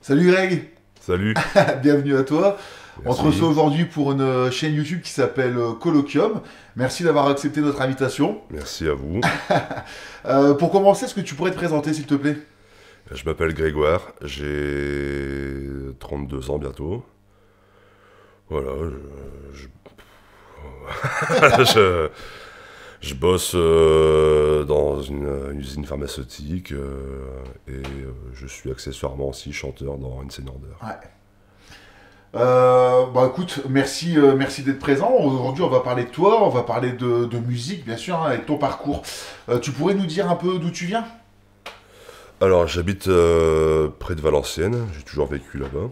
Salut Greg, Salut, bienvenue à toi. On te merci, reçoit aujourd'hui pour une chaîne YouTube qui s'appelle Colloquium. Merci d'avoir accepté notre invitation. merci à vous. Pour commencer, est-ce que tu pourrais te présenter s'il te plaît? Je m'appelle Grégoire, j'ai 32 ans bientôt. Voilà, je, je bosse dans une usine pharmaceutique et je suis accessoirement aussi chanteur dans une scène order. Ouais. Bah écoute, merci d'être présent. Aujourd'hui, on va parler de toi, on va parler de musique, bien sûr, hein, avec ton parcours. Tu pourrais nous dire un peu d'où tu viens? Alors, j'habite près de Valenciennes, j'ai toujours vécu là-bas.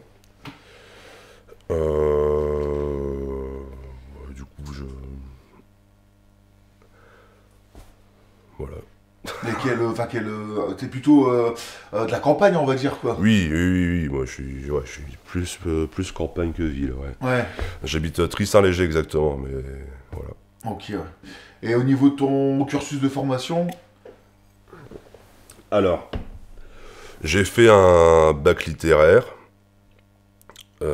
Du coup, voilà. Et t'es plutôt de la campagne, on va dire quoi. Oui, moi je suis plus campagne que ville, ouais. Ouais. J'habite à Tristan-Léger exactement, mais voilà. Ok. Ouais. Et au niveau de ton cursus de formation? Alors, j'ai fait un bac littéraire.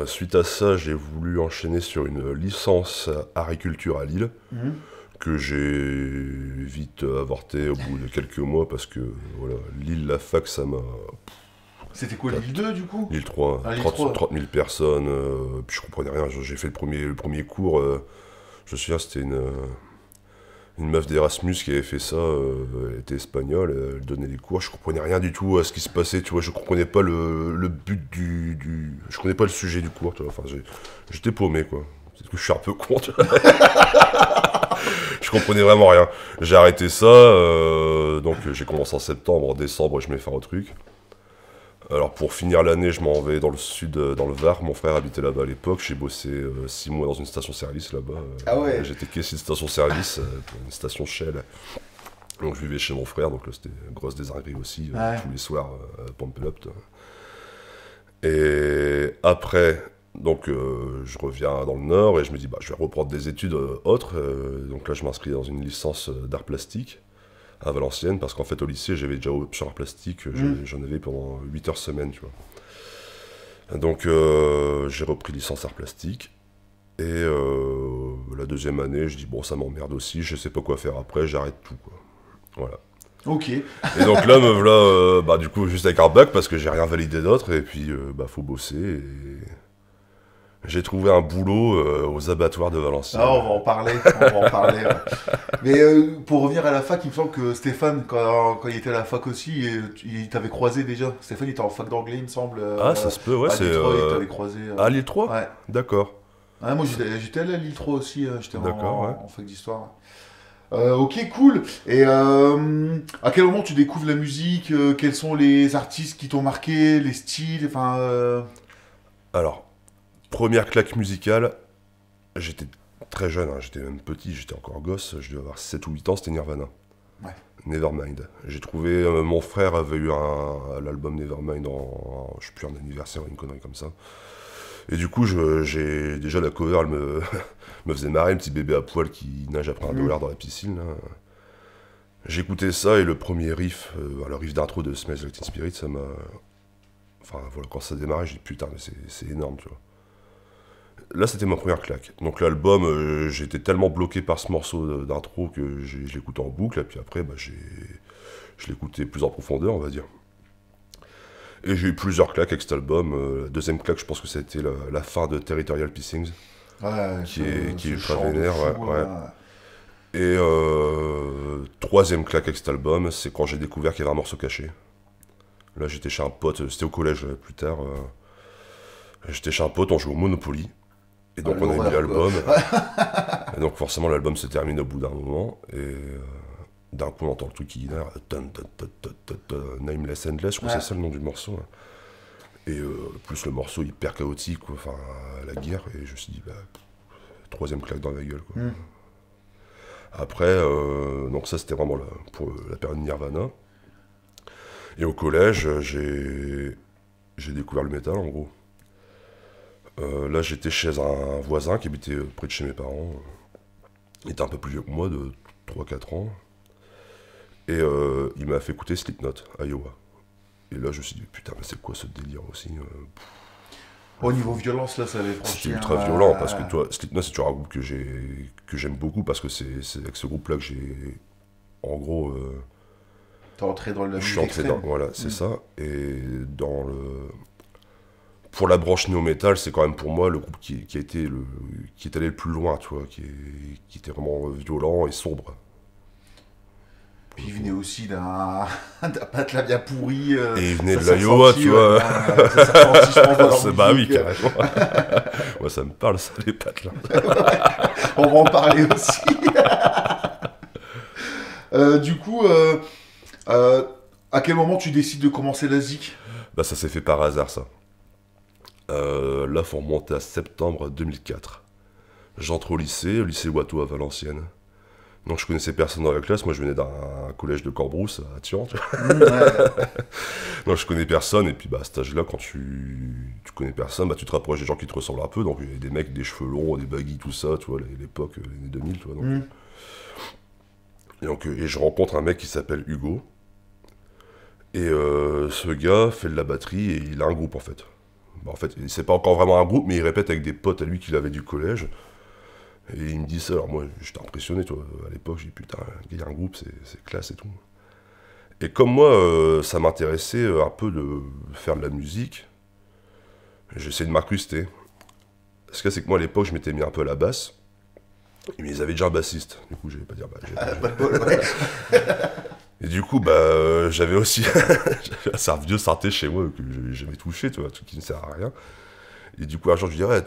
Suite à ça, j'ai voulu enchaîner sur une licence agriculture à Lille, Mhm. que j'ai vite avorté au bout de quelques mois parce que voilà, Lille, la fac, ça m'a. C'était quoi, l'île 2 du coup? Lille 3, Ah, l'île 3. 30 000 personnes, puis je comprenais rien. J'ai fait le premier cours, je me souviens, c'était une meuf d'Erasmus qui avait fait ça, elle était espagnole, elle donnait des cours, je comprenais rien du tout à ce qui se passait, tu vois, je comprenais pas le but je comprenais pas le sujet du cours, tu vois, enfin, j'étais paumé, quoi. C'est que je suis un peu con, tu vois. Je comprenais vraiment rien. J'ai arrêté ça, donc j'ai commencé en septembre, en décembre, je mets fin au truc. Alors pour finir l'année, je m'en vais dans le sud, dans le Var. Mon frère habitait là-bas à l'époque. J'ai bossé 6 mois dans une station-service là-bas. Ah ouais. J'étais caissier de station-service pour une station Shell. Donc je vivais chez mon frère, donc là c'était une grosse désingrée aussi, Ouais. tous les soirs, pump it up. Toi. Et après, donc je reviens dans le Nord et je me dis, bah, je vais reprendre des études autres. Donc là je m'inscris dans une licence d'art plastique à Valenciennes, parce qu'en fait au lycée j'avais déjà option art plastique, Mhm. j'en avais pendant 8 heures semaine, tu vois. Donc j'ai repris licence art plastique, et la deuxième année je dis bon ça m'emmerde aussi, je sais pas quoi faire après, j'arrête tout, quoi. Voilà. Ok. Et donc là me voilà, bah du coup juste avec un bac parce que j'ai rien validé d'autre, et puis bah faut bosser, et j'ai trouvé un boulot aux abattoirs de Ah, Valenciennes. on va en parler. On va en parler. Ouais. Mais pour revenir à la fac, il me semble que Stéphane, quand il était à la fac aussi, il t'avait croisé déjà. Stéphane, il était en fac d'anglais, il me semble, Ah ça se peut, ouais, à c'est Détroit, il t'avait croisé. à Lille 3. Ouais. D'accord, Ouais, moi, j'étais allé à Lille 3 aussi, j'étais d'accord, ouais. en fac d'histoire. Ok, cool. Et à quel moment tu découvres la musique? Quels sont les artistes qui t'ont marqué, les styles, enfin. Alors, première claque musicale, j'étais très jeune, hein, j'étais même petit, j'étais encore gosse, je devais avoir 7 ou 8 ans, c'était Nirvana. Ouais. Nevermind. J'ai trouvé, mon frère avait eu l'album Nevermind je sais plus, un anniversaire, une connerie comme ça. Et du coup, j'ai déjà la cover, elle me faisait marrer, un petit bébé à poil qui nage après un Mm. dollar dans la piscine, là. J'écoutais ça et le premier riff, le riff d'intro de Smells Like Teen Spirit, ça m'a. Enfin voilà, quand ça démarrait, j'ai dit putain, mais c'est énorme, tu vois. Là, c'était ma première claque. Donc l'album, j'étais tellement bloqué par ce morceau d'intro que je l'écoutais en boucle, et puis après, bah, je l'écoutais plus en profondeur, on va dire. Et j'ai eu plusieurs claques avec cet album. La deuxième claque, je pense que c'était la fin de Territorial Pissings, Ouais, qui est ce ultra chant de vénère, fou, ouais. là. Et troisième claque avec cet album, c'est quand j'ai découvert qu'il y avait un morceau caché. Là, j'étais chez un pote, c'était au collège plus tard. J'étais chez un pote, on jouait au Monopoly. Et Ah, donc on a mis l'horreur, quoi. l'album. Et donc forcément l'album se termine au bout d'un moment. Et d'un coup on entend le truc qui est Nameless Endless, je crois que Ouais. c'est ça le nom du morceau, hein. Et plus le morceau hyper chaotique, quoi, enfin la guerre. Et je me suis dit, bah, troisième claque dans la gueule, quoi. Mm. Après, donc ça c'était vraiment pour la période Nirvana. Et au collège, j'ai découvert le métal en gros. Là, j'étais chez un voisin qui habitait près de chez mes parents. Il était un peu plus vieux que moi, de 3 4 ans. Et il m'a fait écouter Slipknot, Iowa. Et là, je me suis dit, putain, mais c'est quoi ce délire aussi Au niveau violence, là, ça avait franchi. C'était ultra violent, parce que toi, Slipknot, c'est toujours un groupe que j'aime beaucoup, parce que c'est avec ce groupe-là que j'ai, en gros... T'es entré dans le je suis entré dans... Voilà, c'est ça. Et dans le... Pour la branche néo-metal, c'est quand même pour moi le groupe qui est allé le plus loin, tu vois, qui était vraiment violent et sombre. Puis il venait aussi d'un patelin bien pourri. Et il venait de l'Iowa, tu vois. Ça s'est ressenti, je pense, dans leur Bah oui, musique. carrément. Moi, ça me parle, ça, les pattes, là. On va en parler aussi. Du coup, à quel moment tu décides de commencer la zik? Bah, ça s'est fait par hasard, ça. Là, faut remonter à septembre 2004. J'entre au lycée Watteau à Valenciennes. Donc je connaissais personne dans la classe, moi je venais d'un collège de Corbrousse à Thian. Donc je connais personne, et puis bah, à cet âge-là, quand tu connais personne, bah, tu te rapproches des gens qui te ressemblent un peu. Donc il y a des mecs, avec des cheveux longs, des baguilles, tout ça, tu vois, l'époque, les années 2000, tu vois. Et je rencontre un mec qui s'appelle Hugo. Et ce gars fait de la batterie et il a un groupe en fait. Bah, en fait, c'est pas encore vraiment un groupe, mais il répète avec des potes à lui qu'il avait du collège. Et il me dit ça, alors moi j'étais impressionné, toi, à l'époque, j'ai dit putain, il y a un groupe, c'est classe et tout. Et comme moi, ça m'intéressait un peu de faire de la musique, j'essayais de m'incruster. Ce qu'il y a, c'est que moi à l'époque, je m'étais mis un peu à la basse, mais ils avaient déjà un bassiste, du coup, je vais pas dire, Pas de bol, ouais. Et du coup, bah, j'avais aussi un vieux synthé chez moi que j'avais jamais touché, tu vois, un truc qui ne sert à rien. Et du coup, un jour, je lui dirais,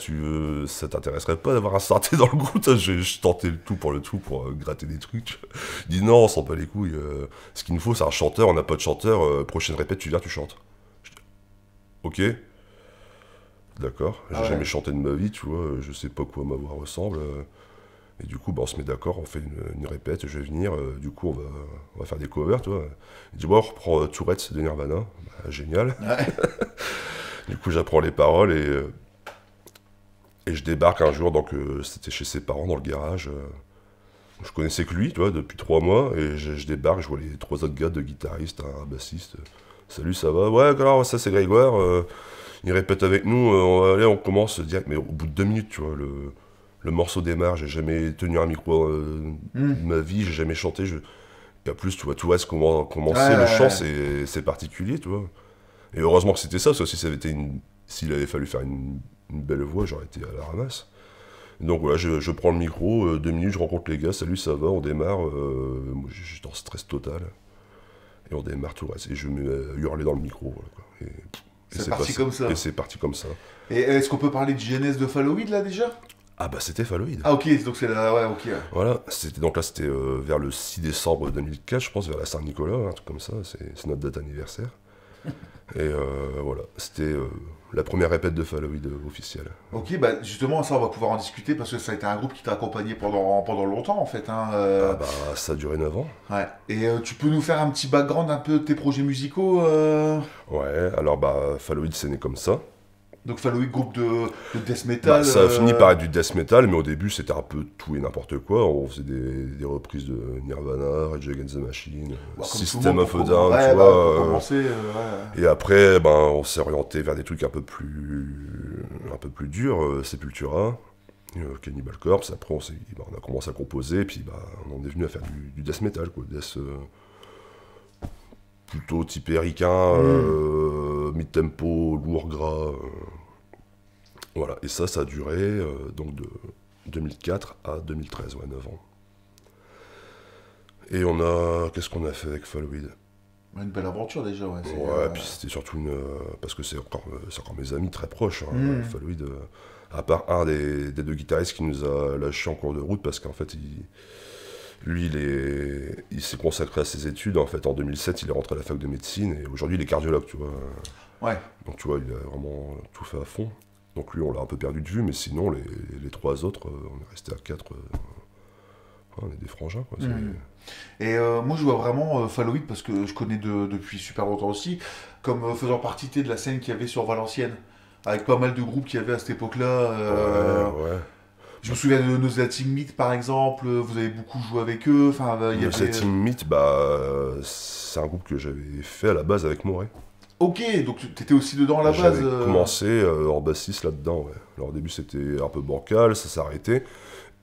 ça t'intéresserait pas d'avoir un synthé dans le groupe? Je tentais le tout pour gratter des trucs. Il dit non, on s'en bat les couilles. Ce qu'il nous faut, c'est un chanteur. On n'a pas de chanteur. Prochaine répète, tu viens, tu chantes. Je dis, ok. D'accord. J'ai jamais chanté de ma vie, tu vois. Je sais pas quoi ma voix ressemble. Et du coup, bah, on se met d'accord, on fait une répète, je vais venir. Du coup, on va faire des covers, tu vois. Il dit, bon, on reprend Tourette de Nirvana. Bah, génial. Ouais. Du coup, j'apprends les paroles et je débarque un jour, donc c'était chez ses parents dans le garage. Je connaissais que lui, tu vois, depuis 3 mois, et je débarque, je vois les 3 autres gars, 2 guitaristes, un bassiste. Salut, ça va? Ouais, alors ça c'est Grégoire, il répète avec nous, allez, on commence direct, mais au bout de 2 minutes, tu vois, le morceau démarre, j'ai jamais tenu un micro de ma vie, j'ai jamais chanté. Et en plus, tu vois, tout reste commencer le chant, c'est particulier, tu vois. Et heureusement que c'était ça, parce que si ça avait été s'il avait fallu faire une belle voix, j'aurais été à la ramasse. Donc voilà, je prends le micro, 2 minutes, je rencontre les gars, salut, ça va, on démarre. Moi, j'étais en stress total. Et on démarre tout le reste. Et je me mets à hurler dans le micro. Voilà, quoi. Et C'est parti comme ça. Et c'est parti comme ça. Et est-ce qu'on peut parler de genèse de Falloid là déjà? Ah bah c'était Falloid. Ah ok, donc c'est là, ouais, ok. Voilà, c'était vers le 6 décembre 2004, je pense, vers la Saint-Nicolas, un truc comme ça, c'est notre date anniversaire. Et voilà, c'était la première répète de Falloid officielle. Ok, bah justement, ça on va pouvoir en discuter parce que ça a été un groupe qui t'a accompagné pendant longtemps en fait. Hein, Ah bah ça a duré 9 ans. Ouais. Et tu peux nous faire un petit background un peu de tes projets musicaux Ouais, alors bah Falloid c'est né comme ça. Donc Falloid, groupe de death metal. Bah, ça a fini par être du death metal, mais au début c'était un peu tout et n'importe quoi. On faisait des reprises de Nirvana, Rage Against the Machine, System of a Down, ouais, tu bah, vois. pour commencer, ouais. Et après, ben, on s'est orienté vers des trucs un peu plus durs, Sepultura, Cannibal Corpse. Après, on a commencé à composer, et puis bah, on est venu à faire du death metal, quoi. Death plutôt typé ricain, mid-tempo, lourd, gras. Voilà, et ça a duré donc de 2004 à 2013, ouais, 9 ans. Et qu'est-ce qu'on a fait avec Falloid? Une belle aventure déjà, ouais. Ouais, puis c'était surtout parce que c'est encore mes amis très proches, hein, Falloid. À part un des 2 guitaristes qui nous a lâchés en cours de route, parce qu'en fait, il s'est consacré à ses études. En fait, en 2007, il est rentré à la fac de médecine, et aujourd'hui, il est cardiologue, tu vois. Ouais. Donc, tu vois, il a vraiment tout fait à fond. Donc lui, on l'a un peu perdu de vue, mais sinon, les 3 autres, on est resté à 4. On est des frangins, quoi. Et moi, je vois vraiment Falloid, parce que je connais depuis super longtemps aussi, comme faisant partie de la scène qu'il y avait sur Valenciennes, avec pas mal de groupes qu'il y avait à cette époque-là. Ouais. Je me souviens de Nauseating Meat, par exemple, vous avez beaucoup joué avec eux. Enfin, Nauseating Meat, c'est un groupe que j'avais fait à la base avec Moret. Ok, donc t'étais aussi dedans à la base. J'avais commencé en bassiste là-dedans, ouais. Alors au début c'était un peu bancal, ça s'est arrêté,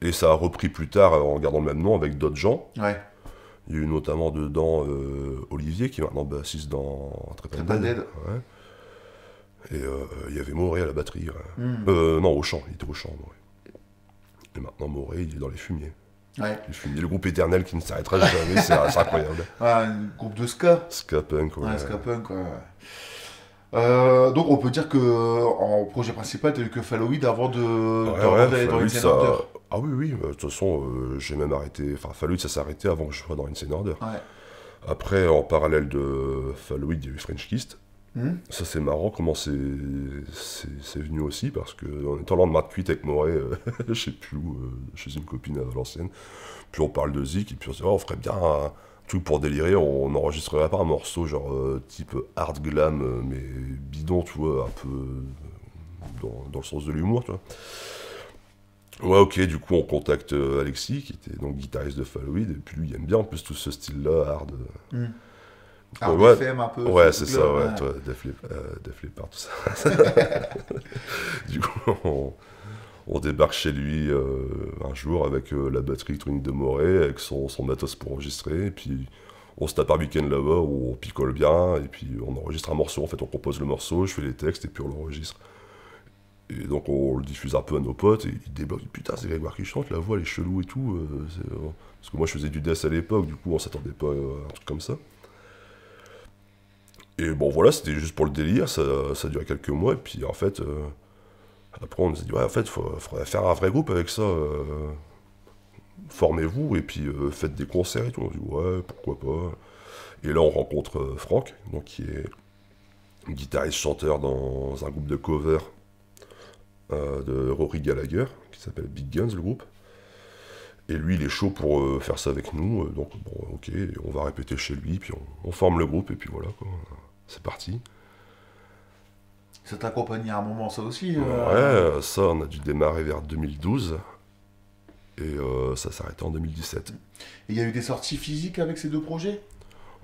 et ça a repris plus tard en gardant le même nom avec d'autres gens. Ouais, Il y a eu notamment dedans Olivier qui est maintenant bassiste dans très Trepan pas Dead. dead. Ouais. Et il y avait Moré à la batterie. Ouais. Hmm. Non, au chant, il était au chant, Moré. Et maintenant Moré, il est dans les fumiers. Ouais. Les fumiers, le groupe éternel qui ne s'arrêtera jamais, c'est incroyable. Ah, un groupe de ska. Ska punk, ouais. Ouais, ska punk, ouais. Donc on peut dire que en projet principal, t'as eu que Falloid avant d'aller dans Falloid, Insane Order. Ah oui, oui, de toute façon, j'ai même arrêté. Enfin, Falloid, ça s'est arrêté avant que je sois dans Insane Order. Ouais. Après, en parallèle de Falloid, il y a eu French Kist. Hmm. Ça, c'est marrant comment c'est venu aussi, parce qu'en étant lendemain de cuite avec Moré, je sais plus où, chez une copine à Valenciennes, puis on parle de Zik, et puis on se dit, oh, on ferait bien un truc pour délirer, on n'enregistrerait pas un morceau genre type hard glam, mais bidon, tu vois, un peu dans le sens de l'humour, tu vois. Ouais, ok, du coup, on contacte Alexis, qui était donc guitariste de Falloid, et puis lui, il aime bien en plus tout ce style-là, hard. Hmm. Hard Ouais, FM un peu. ouais, ce c'est truc-là, ça, ouais, ouais. toi, Def Leppard, tout ça. Du coup, on débarque chez lui un jour avec la batterie électronique de Moré, avec son matos pour enregistrer, et puis on se tape un week-end là-bas où on picole bien, et puis on enregistre un morceau, en fait on compose le morceau, je fais les textes, et puis on l'enregistre. Et donc on le diffuse un peu à nos potes, et ils débloquent, putain c'est Grégoire qui chante, la voix elle est chelou et tout, parce que moi je faisais du death à l'époque, du coup on s'attendait pas à un truc comme ça. Et bon voilà, c'était juste pour le délire, ça a duré quelques mois, et puis en fait, après on nous a dit, ouais en fait, faudrait faire un vrai groupe avec ça, formez-vous, et puis faites des concerts et tout. On dit, ouais, pourquoi pas. Et là on rencontre Franck, donc qui est guitariste-chanteur dans un groupe de cover de Rory Gallagher, qui s'appelle Big Guns, le groupe. Et lui, il est chaud pour faire ça avec nous, donc bon, ok, on va répéter chez lui, puis on forme le groupe, et puis voilà, quoi. C'est parti. Ça t'a accompagné à un moment, ça aussi. Ouais, ça, on a dû démarrer vers 2012, et ça s'est arrêté en 2017. Et il y a eu des sorties physiques avec ces deux projets?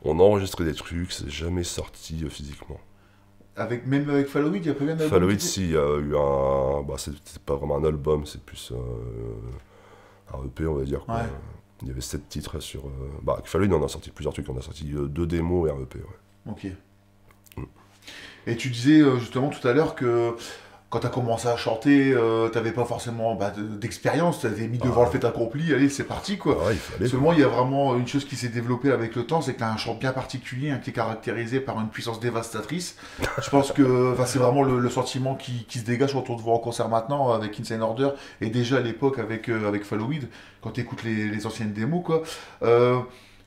On a enregistré des trucs, c'est jamais sorti physiquement. Même avec Falloid, il y a pas bien d'album Falloid, qui- si, il y a eu un... Bah, c'est pas vraiment un album, c'est plus un EP, on va dire, quoi. Ouais. Il y avait 7 titres sur... Bah, avec Falloid, on a sorti plusieurs trucs, on a sorti 2 démos et un EP, ouais. Ok. Et tu disais justement tout à l'heure que quand t'as commencé à chanter, t'avais pas forcément d'expérience, t'avais mis devant le fait accompli, allez, c'est parti quoi. Ah ouais, il fallait. Seulement, il y a vraiment une chose qui s'est développée avec le temps, c'est que tu as un chant bien particulier, hein, qui est caractérisé par une puissance dévastatrice. Je pense que c'est vraiment le sentiment qui se dégage quand on te voit en concert maintenant avec Insane Order, et déjà à l'époque avec Falloid, quand tu écoutes les anciennes démos. Quoi.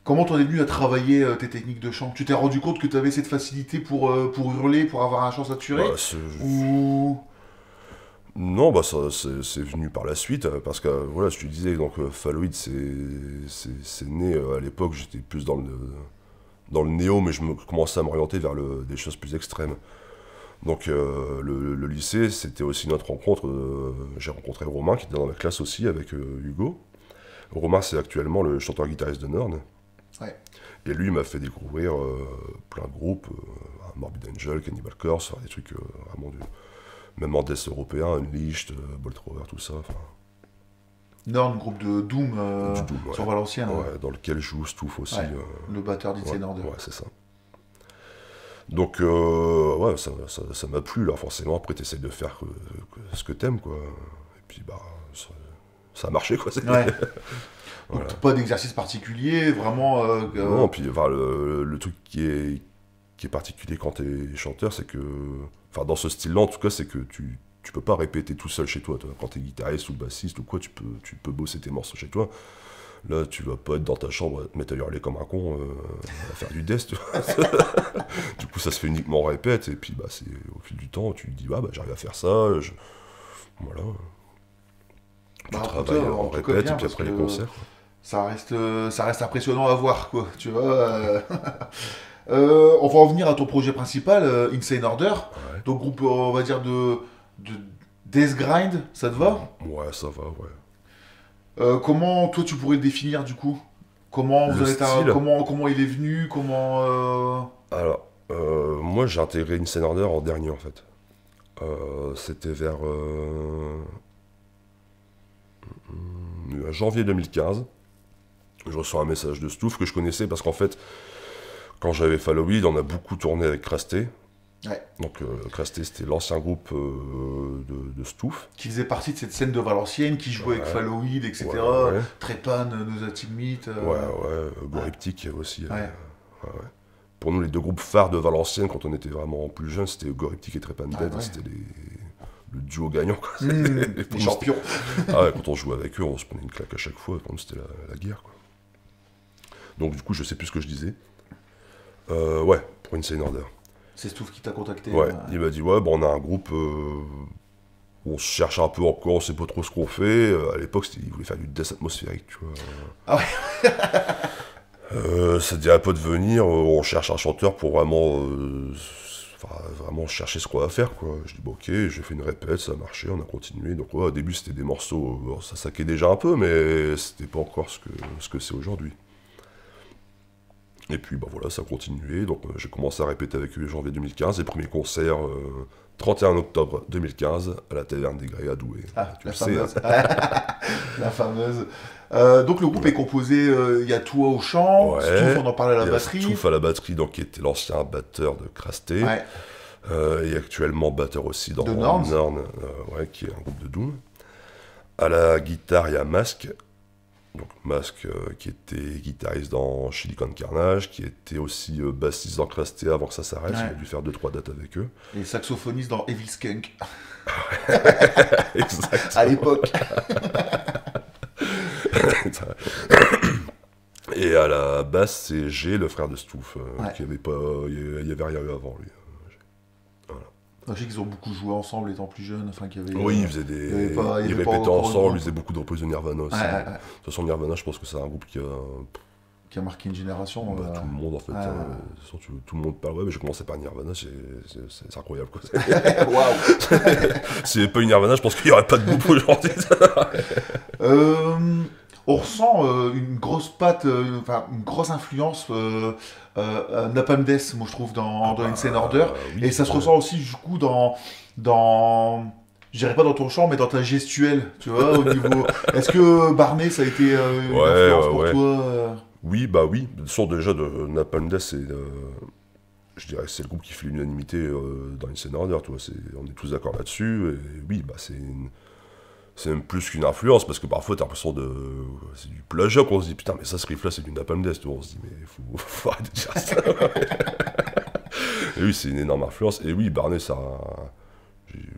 Comment t'en es venu à travailler tes techniques de chant? Tu t'es rendu compte que tu avais cette facilité pour hurler, pour avoir un chant saturé? Bah, Ou... non, bah ça c'est venu par la suite, parce que voilà, je te disais, donc Falloid c'est né à l'époque, j'étais plus dans le néo, mais je commençais à m'orienter vers des choses plus extrêmes. Donc le lycée, c'était aussi notre rencontre. J'ai rencontré Romain qui était dans ma classe aussi avec Hugo. Romain, c'est actuellement le chanteur-guitariste de Norn. Ouais. Et lui, il m'a fait découvrir plein de groupes, Morbid Angel, Cannibal Corpse, des trucs vraiment même en death européen, Unleashed, Bolt Thrower, tout ça. Norn, groupe de Doom, Du Doom, ouais. sur Valenciennes, hein. Ouais, dans lequel joue Stouff aussi. Ouais, le batteur Ouais, d'Insane Order. ouais, c'est ça. Donc, ouais, ça m'a plu, là, forcément. Après, t'essayes de faire ce que t'aimes, quoi. Et puis, bah, ça a marché, quoi. Ouais. Voilà. Donc, pas d'exercice particulier, vraiment. Non, puis enfin, le truc qui est particulier quand t'es chanteur, c'est que, enfin dans ce style-là en tout cas, c'est que tu peux pas répéter tout seul chez toi. Quand t'es guitariste ou bassiste ou quoi, tu peux bosser tes morceaux chez toi. Là, tu vas pas être dans ta chambre à te mettre à hurler comme un con, à faire du death, tu vois. Du coup, ça se fait uniquement en répète, et puis bah, c'est au fil du temps, tu te dis, ah, bah, j'arrive à faire ça, voilà. Tu Bah, travailles en tout cas, répète, bien, et puis parce après les que concerts. ça reste impressionnant à voir, quoi. Tu vois. On va en venir à ton projet principal, Insane Order. Ouais. Donc, groupe, on va dire, de Death Grind, ça te va? Ouais, ça va, ouais. Comment, toi, tu pourrais le définir, du coup? Comment Le vous en êtes style. comment il est venu? Comment... Alors, Moi, j'ai intégré Insane Order en dernier, en fait. C'était vers janvier 2015. Je reçois un message de Stouff que je connaissais parce qu'en fait, quand j'avais Followed, on a beaucoup tourné avec Crasté. Ouais. Donc Crasté, c'était l'ancien groupe de Stouff. Qui faisait partie de cette scène de Valenciennes, qui jouait avec Followed, etc. Ouais. Trépan, Nosati Meat. Goriptic aussi. Ouais. Pour nous, les deux groupes phares de Valenciennes, quand on était vraiment plus jeunes, c'était Goriptic et Trépan Dead. Ouais. C'était le duo gagnant. Les champions. Quand on jouait avec eux, on se prenait une claque à chaque fois. Pour nous, c'était la guerre. Quoi. Donc du coup, je sais plus ce que je disais. Pour Insane Order. C'est Stouff qui t'a contacté. Il m'a dit, on a un groupe où on se cherche un peu encore, on sait pas trop ce qu'on fait. À l'époque, il voulait faire du death atmosphérique, tu vois. Ah ouais. Ça te dirait pas de venir, on cherche un chanteur pour vraiment chercher ce qu'on va faire, quoi. Je dis, ok, j'ai fait une répète, ça a marché, on a continué. Donc au début, c'était des morceaux, ça saquait déjà un peu, mais c'était pas encore ce que c'est aujourd'hui. Et puis ça a continué, donc j'ai commencé à répéter avec eux en janvier 2015, les premiers concerts 31 octobre 2015 à la Taverne des Grès à Douai. La fameuse. La fameuse. Donc le groupe est composé, il y a toi au chant, Stouff, on en parlait à la batterie. Stouff à la batterie, donc, qui était l'ancien batteur de Crasté, et actuellement batteur aussi dans Norn, qui est un groupe de Doom. À la guitare, il y a Mask. Donc Mask qui était guitariste dans Chili Con Carnage, qui était aussi bassiste dans Crasté avant que ça s'arrête, il a dû faire 2-3 dates avec eux. Et saxophoniste dans Evil Skunk. Exact. À l'époque. Et à la basse, c'est G, le frère de Stouff, qui avait pas, il y avait rien eu avant lui. Je sais qu'ils ont beaucoup joué ensemble étant plus jeunes. Ils faisaient ils répétaient ensemble, ils faisaient beaucoup de reprises de Nirvana aussi. De toute façon, Nirvana, je pense que c'est un groupe qui a marqué une génération. Tout le monde en fait. Tout le monde parle. Mais j'ai commencé par Nirvana, c'est incroyable. Waouh. S'il n'y avait pas eu Nirvana, je pense qu'il n'y aurait pas de groupe aujourd'hui. On ressent une grosse patte, une grosse influence Napalm Death, moi je trouve, dans Insane Order. Et ça se ressent aussi du coup dans je dirais pas dans ton chant, mais dans ta gestuelle, tu vois, au niveau... Est-ce que Barney, ça a été une influence pour toi Oui, oui. Déjà de Napalm Death, je dirais que c'est le groupe qui fait l'unanimité dans Insane Order, tu vois, on est tous d'accord là-dessus. Et oui, c'est même plus qu'une influence, parce que parfois t'as l'impression c'est du plagiat, qu'on se dit putain, mais ça, ce riff là c'est du Napalm Death, on se dit mais faut arrêter de dire ça. Et oui, c'est une énorme influence. Et oui, Barney, ça,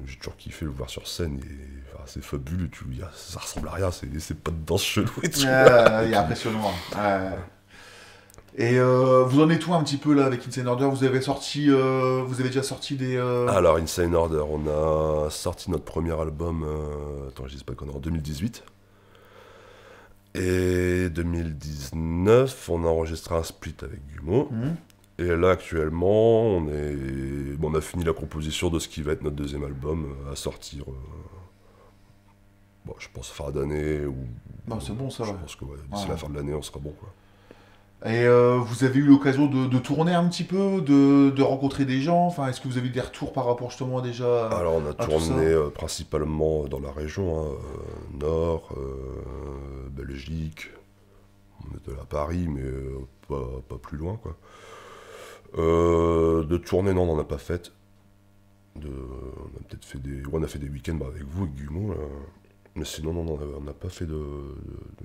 j'ai toujours kiffé le voir sur scène, et c'est fabuleux, ça ressemble à rien, c'est pas de danse chelou. Il est impressionnant. Et vous en êtes où un petit peu là avec Insane Order? Vous avez déjà sorti des... Alors Insane Order, on a sorti notre premier album, je dis pas qu'on est en 2018. Et 2019, on a enregistré un split avec Gumeau. Et là actuellement, on a fini la composition de ce qui va être notre deuxième album à sortir. Je pense fin d'année ou... c'est bon ça. Je pense que d'ici la fin de l'année, on sera bon, quoi. Et vous avez eu l'occasion de tourner un petit peu, de rencontrer des gens, est-ce que vous avez eu des retours par rapport justement déjà Alors on a tourné principalement dans la région, Nord, Belgique, on était à Paris, mais pas plus loin, quoi. De tournée, non, on n'en a pas fait. On a peut-être fait on a fait des week-ends avec vous, avec Gumeau, mais sinon, non, on n'a pas fait de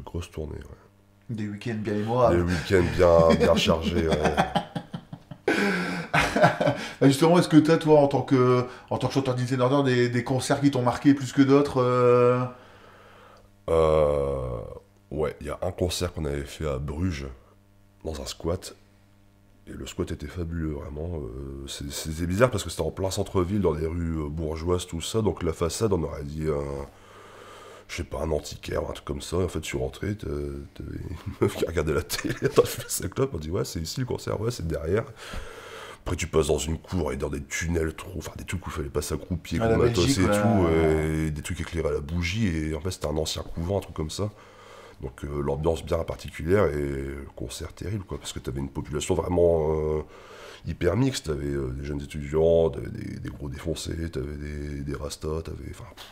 grosses tournées, ouais. Des week-ends bien mémorables. Des week-ends bien chargés. Justement, est-ce que tu as, toi, en tant que chanteur d'Insane Order, des concerts qui t'ont marqué plus que d'autres Ouais, il y a un concert qu'on avait fait à Bruges, dans un squat. Et le squat était fabuleux, vraiment. C'était bizarre parce que c'était en plein centre-ville, dans des rues bourgeoises, tout ça. Donc la façade, on aurait dit un antiquaire, un truc comme ça. Et en fait, je suis rentré, t'avais une meuf qui regardait la télé dans le club. On dit, ouais, c'est ici le concert, ouais, c'est derrière. Après, tu passes dans une cour et dans des tunnels, des trucs où il fallait pas s'accroupir, matos et tout, et des trucs éclairés à la bougie. Et en fait, c'était un ancien couvent, un truc comme ça. Donc l'ambiance bien particulière et le concert terrible, quoi, parce que tu avais une population vraiment hyper mixte. Tu avais des jeunes étudiants, t'avais des gros défoncés, tu avais des rastas,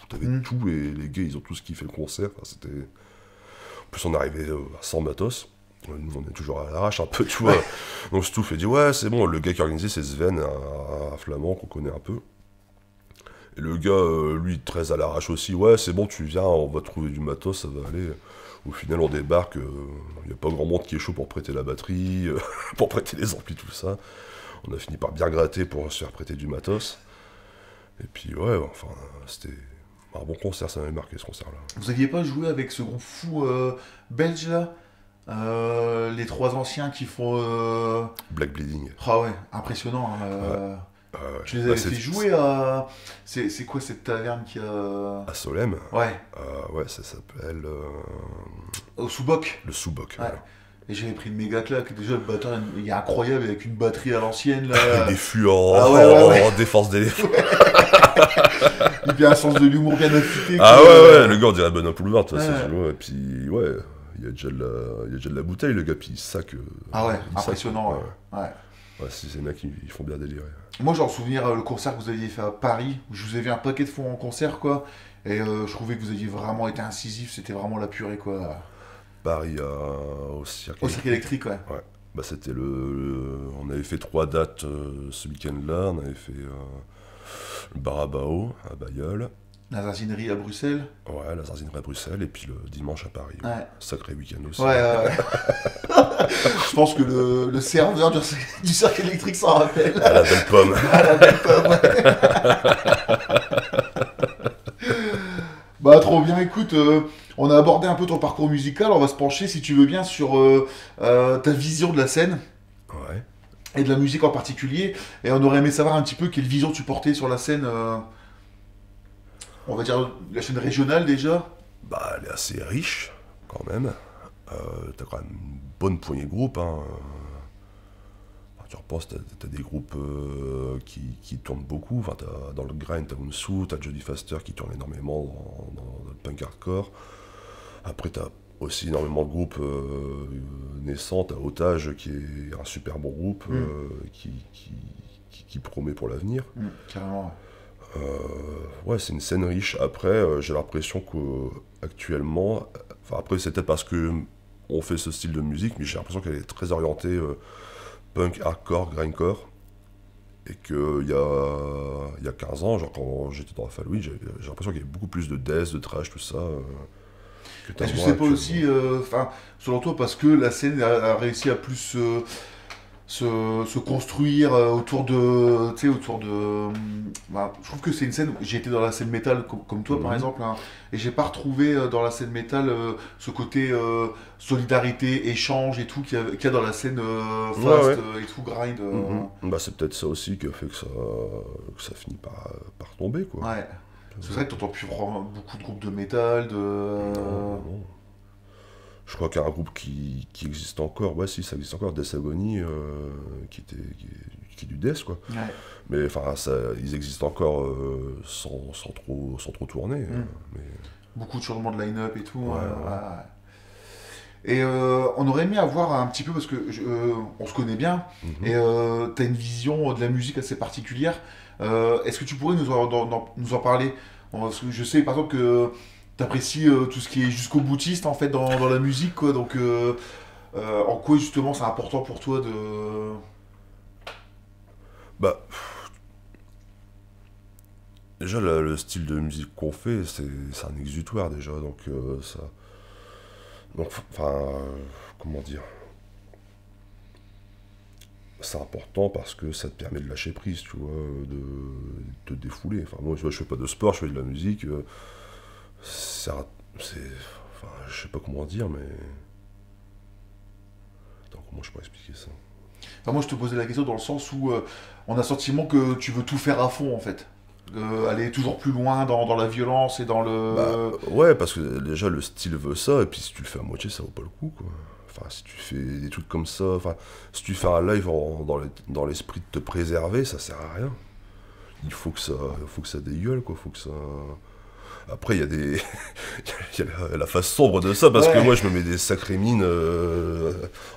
t'avais tout, et les gars, ils ont tous kiffé le concert. Enfin, c'était... En plus, on arrivait sans matos. Nous, on est toujours à l'arrache un peu, tu vois. Donc Stouff a dit, ouais, c'est bon, le gars qui a organisé, c'est Sven, un flamand qu'on connaît un peu. Et le gars, lui, très à l'arrache aussi, ouais, c'est bon, tu viens, on va trouver du matos, ça va aller. Au final, on débarque, il n'y a pas grand monde qui est chaud pour prêter la batterie, pour prêter les amplis, tout ça. On a fini par bien gratter pour se faire prêter du matos. Et puis, ouais, enfin, c'était un bon concert, ça m'avait marqué, ce concert-là. Vous aviez pas joué avec ce groupe fou belge là? Les trois anciens qui font. Black Bleeding. Ah ouais, impressionnant. Hein, tu les avais fait jouer à. C'est quoi cette taverne qui a. À Solem. Ouais. Ouais, ça s'appelle. Au Soubok. Le Soubok. Ouais. Et j'avais pris une méga claque. Déjà, le batteur, il est incroyable avec une batterie à l'ancienne. Avec des fûts en, en défense d'éléphant. Et puis un sens de l'humour bien affûté. Ah ouais, le gars, on dirait Benoît Poulvard, de toute façon. Et puis, ouais, il y a déjà de la bouteille, le gars, puis il sac. Ah ouais, impressionnant, ouais. Ouais, c'est mecs, ils font bien délirer. Moi, j'ai en souvenir le concert que vous aviez fait à Paris, où je vous ai vu un paquet de fois en concert, quoi. Et je trouvais que vous aviez vraiment été incisif, c'était vraiment la purée, quoi. Paris au cirque électrique, ouais. Ouais. Bah, c'était on avait fait 3 dates ce week-end-là. On avait fait le Barabao à Bailleul. La Zarzinerie à Bruxelles. Ouais, la Zarzinerie à Bruxelles. Et puis le dimanche à Paris. Ouais. Sacré week-end aussi. Ouais, je pense que le serveur du cercle électrique s'en rappelle. À la belle pomme. À la belle pomme, ouais. Bah, trop bien, écoute, on a abordé un peu ton parcours musical, on va se pencher, si tu veux bien, sur ta vision de la scène. Ouais. Et de la musique en particulier. Et on aurait aimé savoir un petit peu quelle vision tu portais sur la scène, on va dire la scène régionale déjà. Bah, elle est assez riche, quand même. T'as quand même une bonne poignée de groupes, hein. Tu repenses, t'as des groupes qui tournent beaucoup. Enfin, dans le grind, t'as Unsu, t'as Jodie Faster qui tourne énormément dans le punk hardcore. Après, t'as aussi énormément de groupes naissants. T'as Otage qui est un super bon groupe qui promet pour l'avenir. Carrément. Ouais, c'est une scène riche. Après, j'ai l'impression qu'actuellement, enfin après c'est peut-être parce que on fait ce style de musique, mais j'ai l'impression qu'elle est très orientée punk, hardcore, grindcore, et qu'il y a 15 ans, genre quand j'étais dans la Halloween, j'ai l'impression qu'il y avait beaucoup plus de death, de trash, tout ça. Est-ce que c'est pas aussi, selon toi, parce que la scène a réussi à plus se construire autour de, tu sais, je trouve que c'est une scène, j'ai été dans la scène métal comme toi par exemple, hein, et j'ai pas retrouvé dans la scène métal ce côté solidarité, échange et tout qu'il y a dans la scène fast et tout, grind. Bah, c'est peut-être ça aussi qui a fait que ça finit par tomber, quoi. Ouais. C'est vrai que t'entends plus vraiment beaucoup de groupes de métal, Non. Je crois qu'il y a un groupe qui existe encore, ouais si ça existe encore, Death Agony, qui est du death, quoi. Ouais. Mais enfin, ils existent encore sans trop tourner. Mais... Beaucoup de changements de line-up et tout. Ouais. Et on aurait aimé avoir un petit peu, parce que on se connaît bien, et t'as une vision de la musique assez particulière. Est-ce que tu pourrais nous en parler? Parce que je sais par exemple que t'apprécies tout ce qui est jusqu'au boutiste en fait dans la musique, quoi. Donc en quoi justement c'est important pour toi de... Bah... Déjà le style de musique qu'on fait, c'est un exutoire déjà, donc ça... Donc, enfin, comment dire, c'est important parce que ça te permet de lâcher prise, tu vois, de te défouler. Enfin, moi, tu vois, je fais pas de sport, je fais de la musique. Enfin, je sais pas comment dire, mais... Attends, comment je pourrais expliquer ça? Enfin, moi, je te posais la question dans le sens où on a le sentiment que tu veux tout faire à fond, en fait. Aller toujours plus loin dans la violence et dans le... Bah, ouais, parce que déjà, le style veut ça, et puis si tu le fais à moitié, ça vaut pas le coup, quoi. Enfin, si tu fais des trucs comme ça, enfin, si tu fais un live dans l'esprit de te préserver, ça sert à rien. Il faut que ça dégueule, quoi. Faut que ça... Après, il y a il y a la face sombre de ça, parce que moi, je me mets des sacrées mines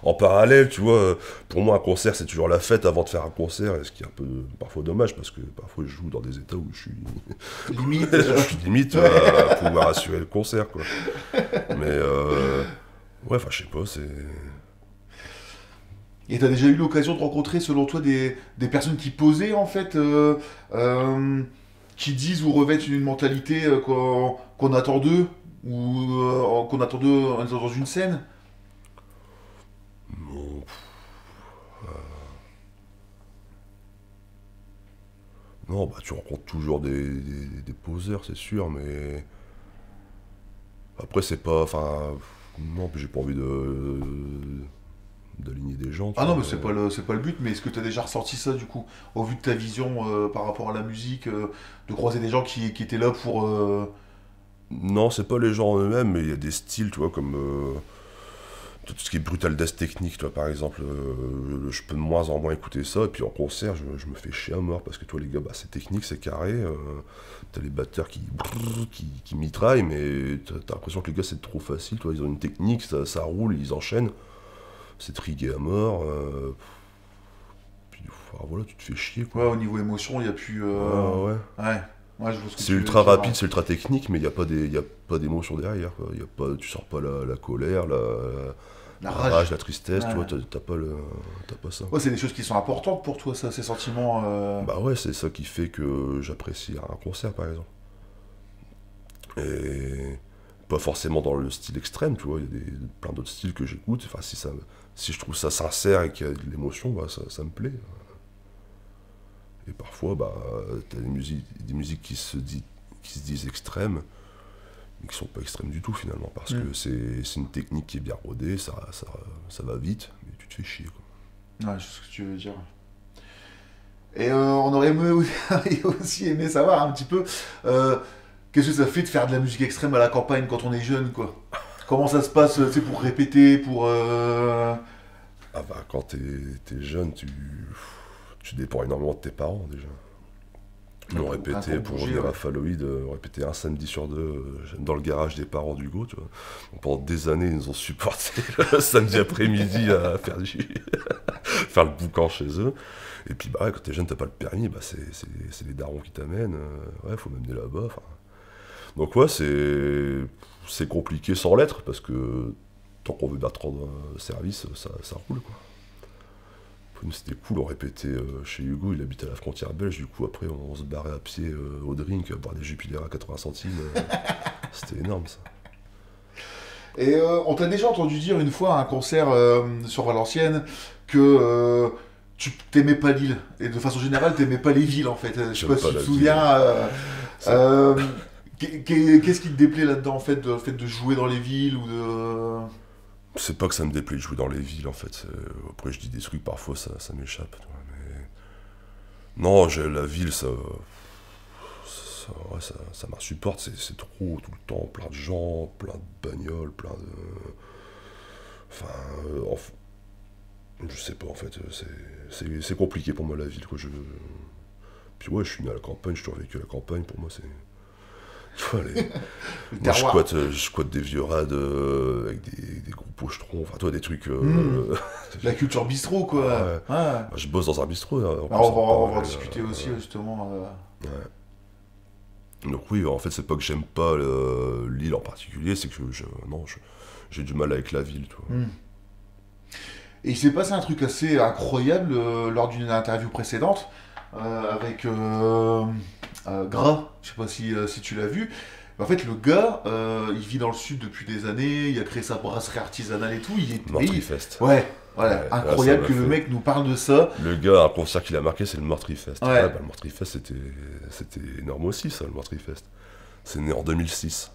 en parallèle, tu vois. Pour moi, un concert, c'est toujours la fête avant de faire un concert, et ce qui est un peu parfois dommage, parce que parfois, je joue dans des états où je suis Limite. je suis limite à pouvoir assurer le concert, quoi. Mais, ouais, enfin, je sais pas, c'est... Et t'as déjà eu l'occasion de rencontrer, selon toi, des personnes qui posaient, en fait, qui disent ou revêtent une mentalité qu'on attend d'eux, ou qu'on attend d'eux en étant dans une scène? Bon, non, bah, tu rencontres toujours des poseurs, c'est sûr, mais... Après, c'est pas... Enfin... Non, j'ai pas envie d'aligner des gens, tu Ah non, vois, mais mais... c'est pas le but, mais est-ce que tu as déjà ressenti ça, du coup, au vu de ta vision par rapport à la musique, de croiser des gens qui étaient là pour... Non, c'est pas les gens en eux-mêmes, mais il y a des styles, tu vois, comme... tout ce qui est brutal death technique, toi, par exemple, je peux de moins en moins écouter ça, et puis en concert, je me fais chier à mort, parce que toi, les gars, bah, c'est technique, c'est carré, t'as les batteurs qui mitraillent, mais t'as l'impression que les gars, c'est trop facile, toi, ils ont une technique, ça roule, ils enchaînent, c'est trigué à mort, puis enfin, voilà, tu te fais chier, Ouais, quoi. au niveau émotion, il n'y a plus... Ouais, ouais. Ouais, ouais, je vois ce que C'est tu veux ultra dire. rapide, c'est ultra technique, mais il n'y a pas d'émotion derrière, quoi. Y a pas, tu sens pas la colère, La la rage. rage, la tristesse, tu Ouais. vois, t'as pas ça. Ouais, c'est des choses qui sont importantes pour toi, ça, ces sentiments. Bah ouais, c'est ça qui fait que j'apprécie un concert, par exemple. Et pas forcément dans le style extrême, tu vois, il y a plein d'autres styles que j'écoute. Enfin, si je trouve ça sincère et qu'il y a de l'émotion, bah, ça me plaît. Et parfois, bah, t'as des musiques qui se disent extrêmes, mais qui sont pas extrêmes du tout, finalement, parce que c'est une technique qui est bien rodée, ça va vite, mais tu te fais chier, quoi. Ouais, je sais ce que tu veux dire. Et on aurait aussi aimé savoir un petit peu qu'est-ce que ça fait de faire de la musique extrême à la campagne quand on est jeune, quoi. Comment ça se passe, tu sais, pour répéter, pour... Ah bah, quand t'es jeune, tu dépends énormément de tes parents, déjà. Nous, on répétait, pour revenir à Falloïd, on répétait un samedi sur deux dans le garage des parents d'Hugo, tu vois. Donc, pendant des années, ils nous ont supporté le samedi après-midi à faire le boucan chez eux. Et puis, bah, ouais, quand t'es jeune, t'as pas le permis, bah, c'est les darons qui t'amènent. Ouais, faut m'amener là-bas. Donc, ouais, c'est compliqué sans l'être, parce que tant qu'on veut bien te rendre service, ça roule, quoi. Pour nous, c'était cool, on répétait chez Hugo, il habitait à la frontière belge, du coup après on se barrait à pied au drink, boire des Jupiler à 80 centimes, c'était énorme ça. Et on t'a déjà entendu dire une fois à un concert sur Valenciennes que tu t'aimais pas Lille. Et de façon générale, t'aimais pas les villes, en fait. Je sais J'aime pas pas si tu te la souviens. euh, qu'est-ce qui te déplaît là-dedans, en fait, le fait de jouer dans les villes ou de... C'est pas que ça me déplaît de jouer dans les villes en fait, après je dis des trucs parfois ça m'échappe, tu vois, mais... Non, la ville ça m'insupporte, c'est trop tout le temps, plein de gens, plein de bagnoles, plein de... Enfin, je sais pas en fait, c'est compliqué pour moi la ville, quoi. Puis ouais, je suis né à la campagne, j'ai toujours vécu à la campagne, pour moi c'est... Tu vois, le moi terroir. je squatte des vieux rades avec des gros pochetrons, enfin toi des trucs... La culture bistrot, quoi. Ouais. Ouais. Bah, je bosse dans un bistrot, hein, en plus, Alors, on va en parallèle, discuter aussi, justement. ouais. Donc oui, en fait, c'est pas que j'aime pas l'île en particulier, c'est que non, j'ai du mal avec la ville, tu vois. Et il s'est passé un truc assez incroyable lors d'une interview précédente avec Gras. Je sais pas si tu l'as vu. En fait, le gars, il vit dans le sud depuis des années, il a créé sa brasserie artisanale et tout. Meurtrifest. Ouais, voilà, Ouais, incroyable là, que ça le m'a fait- mec nous parle de ça. Le gars, un concert qu'il a marqué, c'est le Meurtrifest. Ouais. Bah, le Meurtrifest, c'était énorme aussi, ça, le Meurtrifest. C'est né en 2006.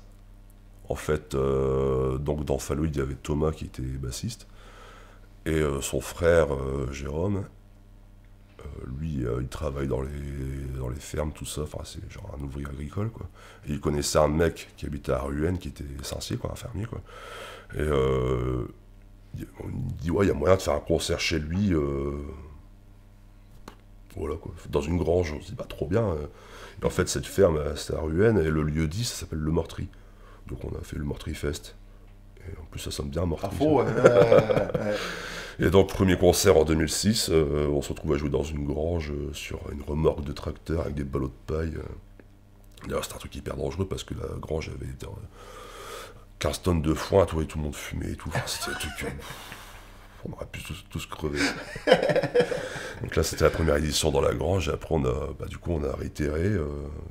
En fait, donc dans Falloïd, il y avait Thomas qui était bassiste, et son frère, Jérôme, lui, il travaille dans les fermes, tout ça, enfin, c'est genre un ouvrier agricole, quoi. Et il connaissait un mec qui habitait à Ruenne, qui était Saint-Cyr, quoi, un fermier, quoi. Et on dit, ouais, il y a moyen de faire un concert chez lui, voilà, quoi, dans une grange. On se dit, bah, trop bien. Et en fait, cette ferme, c'est à Ruenne, et le lieu dit, ça s'appelle Le Mortry. Donc on a fait le Mortrifest. Et en plus ça sonne bien, À Mortrifest. fond, ouais. Et donc premier concert en 2006, on se retrouve à jouer dans une grange sur une remorque de tracteur avec des ballots de paille. D'ailleurs c'était un truc hyper dangereux parce que la grange avait 15 tonnes de foin, toi, et tout le monde fumait et tout. Enfin, c'était un truc... on aurait pu tous crever. Donc là c'était la première édition dans la grange, et après du coup on a réitéré,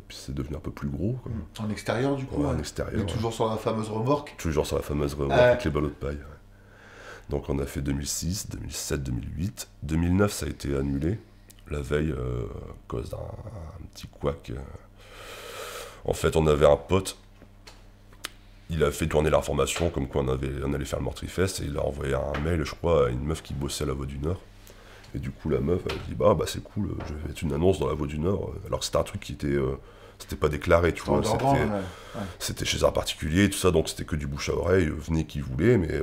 puis c'est devenu un peu plus gros. Quoi. En extérieur du coup. Ouais, en Mais extérieur. toujours sur la fameuse remorque. Toujours sur la fameuse remorque avec les ballots de paille. Ouais. Donc on a fait 2006, 2007, 2008. 2009 ça a été annulé, la veille, à cause d'un petit couac. En fait on avait un pote, il a fait tourner l'information comme quoi on allait faire le Mortrifest, et il a envoyé un mail, je crois, à une meuf qui bossait à la Voix du Nord. Et du coup la meuf elle dit bah c'est cool, je vais mettre une annonce dans la Voix du Nord, alors que c'était un truc qui était... c'était pas déclaré, tu vois, c'était chez un particulier et tout ça, donc c'était que du bouche à oreille, venez qui voulait, mais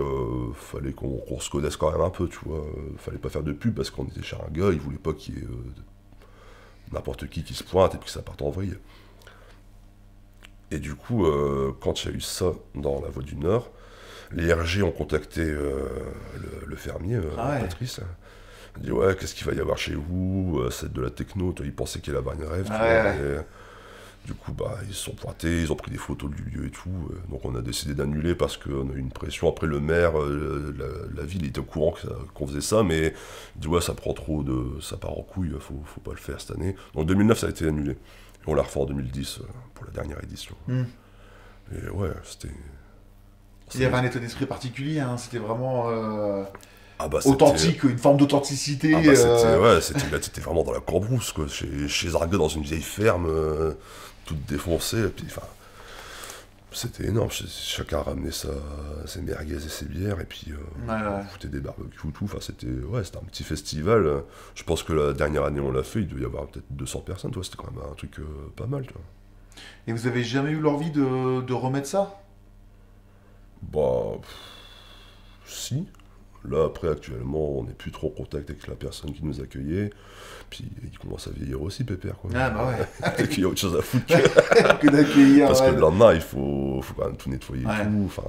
fallait qu'on se connaisse quand même un peu, tu vois, fallait pas faire de pub parce qu'on était chez un gars, il voulait pas qu'il y ait n'importe qui se pointe et puis que ça parte en vrille. Et du coup, quand il y a eu ça dans la Voix du Nord, les RG ont contacté le fermier, Patrice. Il dit ouais, qu'est-ce qu'il va y avoir chez vous, c'est de la techno, toi, il pensait qu'il allait avoir une rêve, tu vois, et, du coup, ils se sont pointés, ils ont pris des photos du lieu et tout. Donc on a décidé d'annuler parce qu'on a eu une pression. Après le maire, la ville était au courant qu'on faisait ça, mais il dit ouais, ça part en couille, faut pas le faire cette année. Donc 2009 ça a été annulé. Et on l'a refait en 2010 pour la dernière édition. Et ouais, c'était... Il y avait un état d'esprit particulier, hein. C'était vraiment c'était authentique, une forme d'authenticité. C'était vraiment dans la cambrousse, quoi. Chez Argo, dans une vieille ferme, toute défoncée. Et puis, c'était énorme. Chacun ramenait ses merguez et ses bières, et puis on foutait des barbecues, tout. Enfin, c'était un petit festival. Je pense que la dernière année on l'a fait, il devait y avoir peut-être 200 personnes. C'était quand même un truc pas mal. Tu vois. Et vous avez jamais eu l'envie de remettre ça ? Si. Là, après, actuellement, on n'est plus trop en contact avec la personne qui nous accueillait. Puis, il commence à vieillir aussi, Pépère, quoi. Ah, bah ouais. Peut-être qu'il y a autre chose à foutre que d'accueillir. Parce que le lendemain, il faut quand même tout nettoyer et tout. Enfin,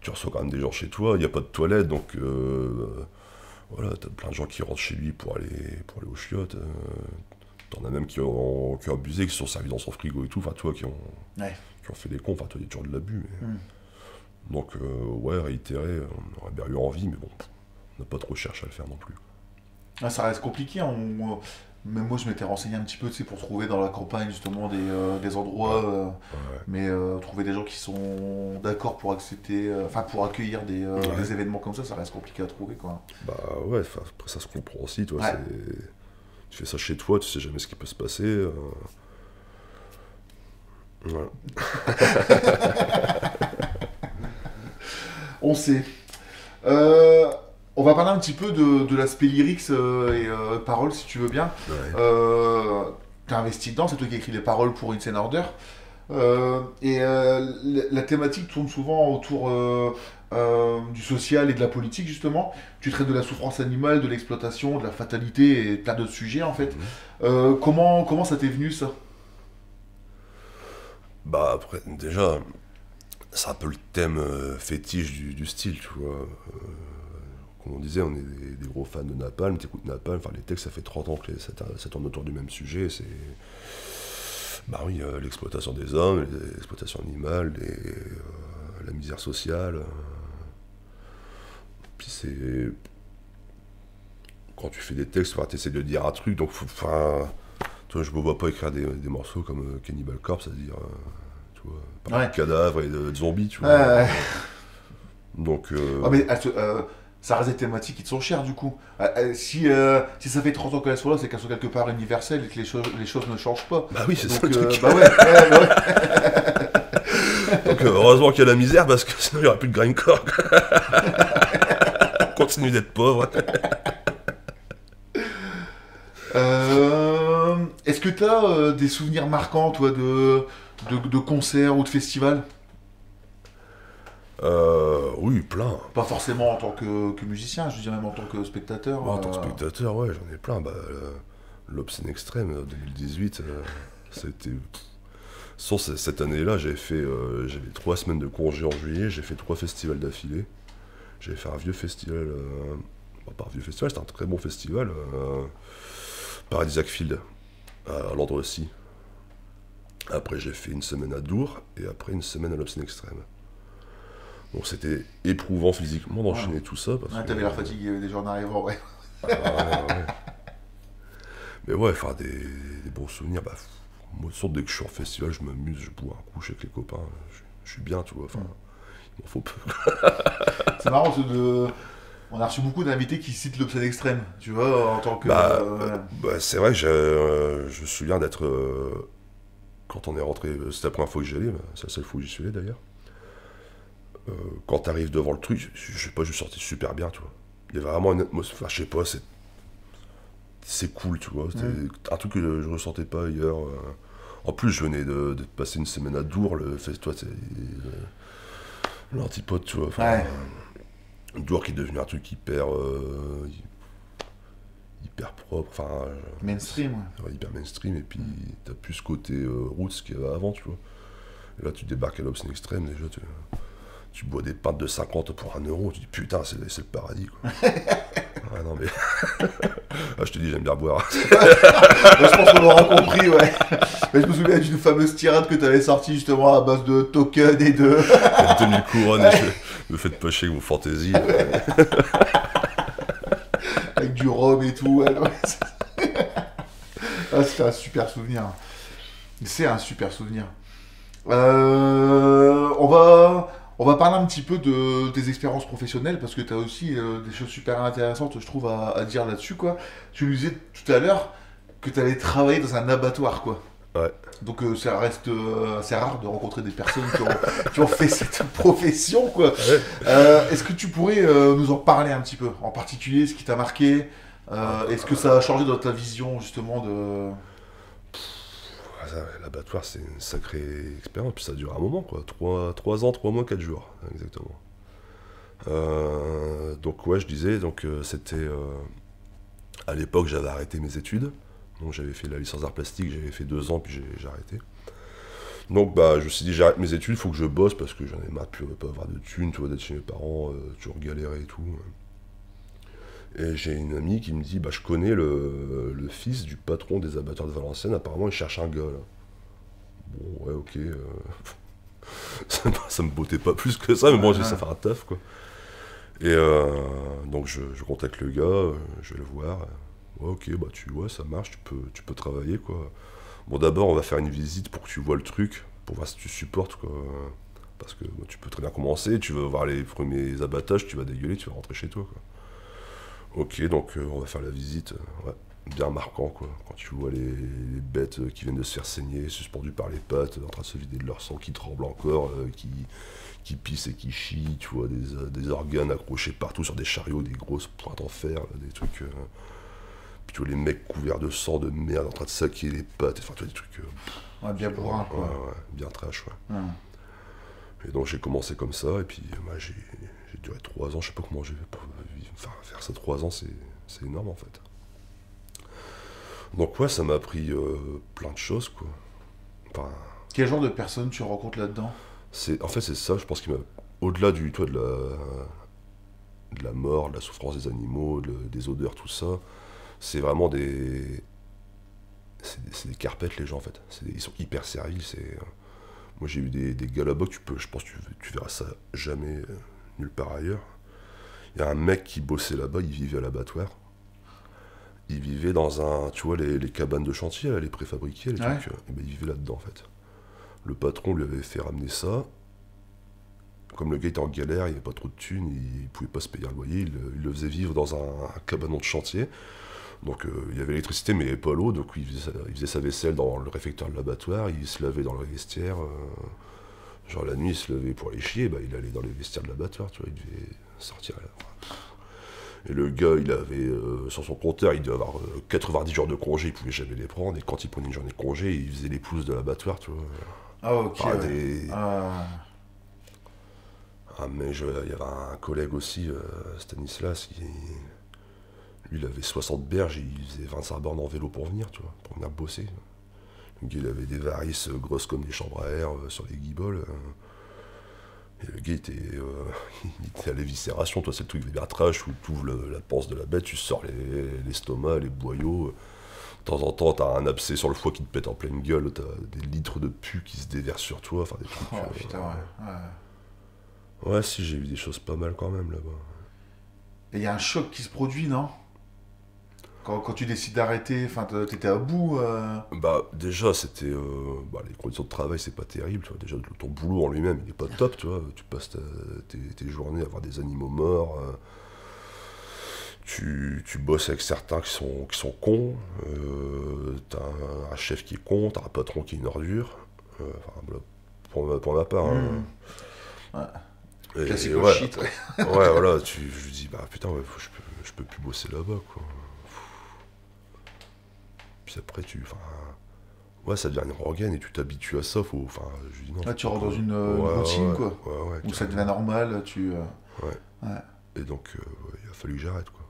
tu reçois quand même des gens chez toi. Il n'y a pas de toilette, donc... voilà, t'as plein de gens qui rentrent chez lui pour aller aux chiottes. T'en as même qui ont abusé, qui se sont servis dans son frigo et tout. Enfin, toi, qui ont fait des cons. Enfin, toi, il y a toujours de l'abus, mais... Donc, réitérer, on aurait bien eu envie, mais bon, on n'a pas trop cherché à le faire non plus. Ça reste compliqué, hein. Même moi, je m'étais renseigné un petit peu, pour trouver dans la campagne, justement, des endroits, mais trouver des gens qui sont d'accord pour accepter, pour accueillir des événements comme ça reste compliqué à trouver, quoi. Après, ça se comprend aussi, toi, tu fais ça chez toi, tu sais jamais ce qui peut se passer. Voilà. On sait. On va parler un petit peu de l'aspect lyrics et paroles, si tu veux bien. T'as investi dedans, c'est toi qui as écrit les paroles pour Insane Order. La thématique tourne souvent autour du social et de la politique, justement. Tu traites de la souffrance animale, de l'exploitation, de la fatalité et plein d'autres sujets, en fait. Comment ça t'est venu, ça ? Après, déjà... c'est un peu le thème fétiche du style, tu vois. Comme on disait, on est des gros fans de Napalm, t'écoutes Napalm, les textes, ça fait 30 ans que ça tourne autour du même sujet, c'est... l'exploitation des hommes, l'exploitation animale, la misère sociale. Puis c'est... Quand tu fais des textes, t'essaies de dire un truc, donc... toi, je me vois pas écrire des morceaux comme Cannibal Corpse, c'est-à-dire... de cadavres et de zombies, tu vois. Donc... mais ça reste des thématiques qui te sont chères, du coup. Si ça fait 30 ans qu'elles sont là, c'est qu'elles sont quelque part universelles et que les choses ne changent pas. Oui, c'est ça le truc. Donc heureusement qu'il y a la misère, parce que sinon il n'y aurait plus de grindcore. On continue d'être pauvre. Est-ce que tu as des souvenirs marquants, toi, de concerts ou de festivals ? Oui, plein. Pas forcément en tant que musicien, je dirais même en tant que spectateur. En tant que spectateur, ouais, j'en ai plein. L'Obscene Extreme 2018, ça a été Cette année-là, j'avais 3 semaines de congé en juillet, j'ai fait 3 festivals d'affilée. J'avais fait un vieux festival, pas un vieux festival, c'était un très bon festival, Paradisiac Field, à Londres aussi. Après, j'ai fait une semaine à Dour, et après une semaine à l'Obscene Extrême. Donc c'était éprouvant physiquement d'enchaîner tout ça. Parce t'avais l'air fatigué déjà en arrivant, ouais. Ouais. Mais ouais, enfin, des bons souvenirs. Bah, moi, dès que je suis en festival, je m'amuse, je bois un coup, je suis avec les copains, je suis bien, tu vois. Enfin, il m'en faut peu. C'est marrant, on a reçu beaucoup d'invités qui citent l'Obscene Extrême, tu vois, en tant que... C'est vrai que je me souviens d'être... quand on est rentré, c'était la première fois que j'y allais, c'est la seule fois où j'y suis allé d'ailleurs. Quand t'arrives devant le truc, je sais pas, je suis sorti super bien, tu vois. Il y avait vraiment une atmosphère, enfin, je sais pas, c'est cool, tu vois. C'était un truc que je ressentais pas ailleurs. En plus, je venais de passer une semaine à Dour, toi, c'est l'antipode, tu vois. Enfin, Dour qui est devenu un truc hyper propre, enfin... mainstream, ouais. Hyper mainstream, et puis t'as plus ce côté roots qu'il y avait avant, tu vois. Et là, tu débarques à l'Obscene Extrême, déjà, tu bois des pintes de 50 pour 1 euro, tu dis putain, c'est le paradis, quoi. Ah non, mais... je te dis, j'aime bien boire. Je pense qu'on aura compris, ouais. Mais je me souviens d'une fameuse tirade que tu avais sortie justement à base de tokens et de... Une demi-couronne, me faites pas chier avec vos fantaisies. Avec du rhum et tout, ouais. C'est un super souvenir. C'est un super souvenir. On va parler un petit peu de tes expériences professionnelles parce que tu as aussi des choses super intéressantes, je trouve, à dire là-dessus, quoi. Tu nous disais tout à l'heure que tu allais travailler dans un abattoir, quoi. Ouais. Donc ça reste assez rare de rencontrer des personnes qui ont fait cette profession, quoi. Ouais. Est-ce que tu pourrais nous en parler un petit peu, en particulier ce qui t'a marqué, est-ce que ça a changé dans ta vision justement de... L'abattoir, c'est une sacrée expérience, puis ça dure un moment, quoi. 3 ans, 3 mois, 4 jours, exactement. Donc ouais, je disais, c'était... à l'époque, j'avais arrêté mes études, donc j'avais fait la licence d'art plastique, j'avais fait 2 ans, puis j'ai arrêté. Donc je me suis dit, j'arrête mes études, il faut que je bosse, parce que j'en ai marre de pas avoir de thunes, tu vois, d'être chez mes parents, toujours galérer et tout. Et j'ai une amie qui me dit, je connais le fils du patron des abattoirs de Valenciennes, apparemment il cherche un gars là. Bon, ouais, ok. Ça me bottait pas plus que ça, mais bon, ça fait un taf, quoi. Et donc je contacte le gars, je vais le voir. Ouais, ok, ça marche, tu peux travailler, quoi. Bon, d'abord, on va faire une visite pour que tu vois le truc, pour voir si tu supportes, quoi. Parce que tu peux très bien commencer, tu vas voir les premiers abattages, tu vas dégueuler, tu vas rentrer chez toi, quoi. Ok, donc on va faire la visite, ouais, bien marquant, quoi. Quand tu vois les bêtes qui viennent de se faire saigner, suspendues par les pattes, en train de se vider de leur sang, qui tremblent encore, qui pissent et qui chient, tu vois, des organes accrochés partout sur des chariots, des grosses pointes en fer, des trucs... Puis tu vois les mecs couverts de sang, de merde, en train de saquer les pattes, enfin tu vois des trucs... ouais, bien bourrin, quoi. Ouais, bien trash, ouais. Et donc j'ai commencé comme ça, et puis j'ai duré 3 ans, je sais pas comment j'ai fait pour faire ça 3 ans, c'est énorme en fait. Donc ouais, ça m'a appris plein de choses, quoi. Enfin, quel genre de personnes tu rencontres là-dedans? En fait c'est ça, je pense qu'il m'a... Au-delà de la mort, de la souffrance des animaux, des odeurs, tout ça, c'est vraiment des carpettes, les gens, en fait. Ils sont hyper serviles, moi j'ai eu des gars là-bas je pense que tu verras ça jamais nulle part ailleurs. Il y a un mec qui bossait là-bas, il vivait à l'abattoir. Il vivait dans tu vois, les cabanes de chantier, là, les préfabriqués, les trucs. Et il vivait là-dedans, en fait. Le patron lui avait fait ramener ça. Comme le gars était en galère, il n'y avait pas trop de thunes, il pouvait pas se payer un loyer, il le faisait vivre dans un cabanon de chantier. Donc il y avait l'électricité, mais il n'y avait pas l'eau, donc il faisait sa vaisselle dans le réfectoire de l'abattoir, il se lavait dans le vestiaire. Genre la nuit, il se levait pour aller chier, il allait dans les vestiaires de l'abattoir, tu vois, il devait sortir. Et le gars, il avait, sur son compteur, il devait avoir 90 jours de congé, il pouvait jamais les prendre, et quand il prenait une journée de congé, il faisait les pousses de l'abattoir, tu vois. Ah, ok. Mais il y avait un collègue aussi, Stanislas, lui, il avait 60 berges, il faisait 25 bornes en vélo pour venir, tu vois, pour venir bosser. Le gars, il avait des varices grosses comme des chambres à air sur les guiboles. Et le gars, il était à l'éviscération. Toi, c'est le truc des trash où tu ouvres la panse de la bête, tu sors l'estomac, les boyaux. De temps en temps, t'as un abcès sur le foie qui te pète en pleine gueule, t'as des litres de pu qui se déversent sur toi, enfin des trucs. Oh putain, ouais. Ouais, si, j'ai vu des choses pas mal quand même là-bas. Et il y a un choc qui se produit, non? Quand tu décides d'arrêter, enfin, t'étais à bout. Bah, déjà, c'était. Les conditions de travail, c'est pas terrible, tu vois. Déjà, ton boulot en lui-même, il est pas top, tu vois. Tu passes tes journées à voir des animaux morts. Tu bosses avec certains qui sont cons. T'as un chef qui est con, t'as un patron qui est une ordure. Enfin, voilà, pour ma part. Ouais. Classique ouais, shit, ouais. Ouais, voilà, je dis, bah putain, ouais, je peux plus bosser là-bas, quoi. Puis après, ouais, ça devient une rengaine et tu t'habitues à ça. Je dis non. Là, tu rentres dans une routine, quoi. Ouais, où ça devient normal, Ouais. Et donc, il a fallu que j'arrête, quoi.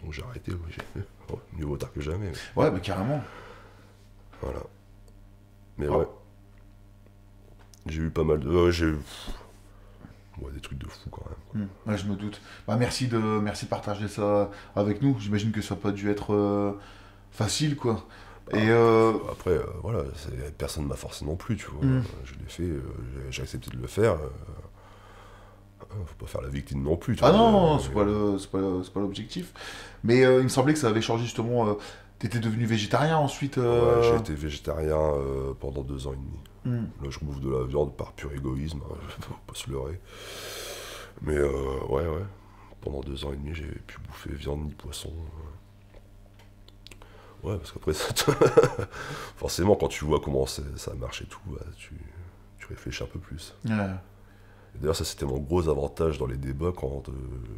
Donc j'ai arrêté, mieux vaut tard que jamais. Ouais, mais carrément. Voilà. Mais ouais. J'ai eu pas mal de. Des trucs de fou quand même. Ouais, je me doute. Bah, merci de partager ça avec nous. J'imagine que ça n'a pas dû être facile, quoi. Et après, voilà, personne ne m'a forcé non plus, tu vois. Je l'ai fait, j'ai accepté de le faire. Faut pas faire la victime non plus. Tu vois, non, c'est pas l'objectif. Mais il me semblait que ça avait changé justement. T'étais devenu végétarien ensuite. Ouais, j'ai été végétarien pendant 2 ans et demi. Là, je bouffe de la viande par pur égoïsme, faut pas se leurrer. Mais ouais. Pendant 2 ans et demi, j'ai pu bouffer viande ni poisson. Ouais, parce qu'après, forcément, quand tu vois comment ça marche et tout, tu réfléchis un peu plus. Ouais. D'ailleurs, ça, c'était mon gros avantage dans les débats quand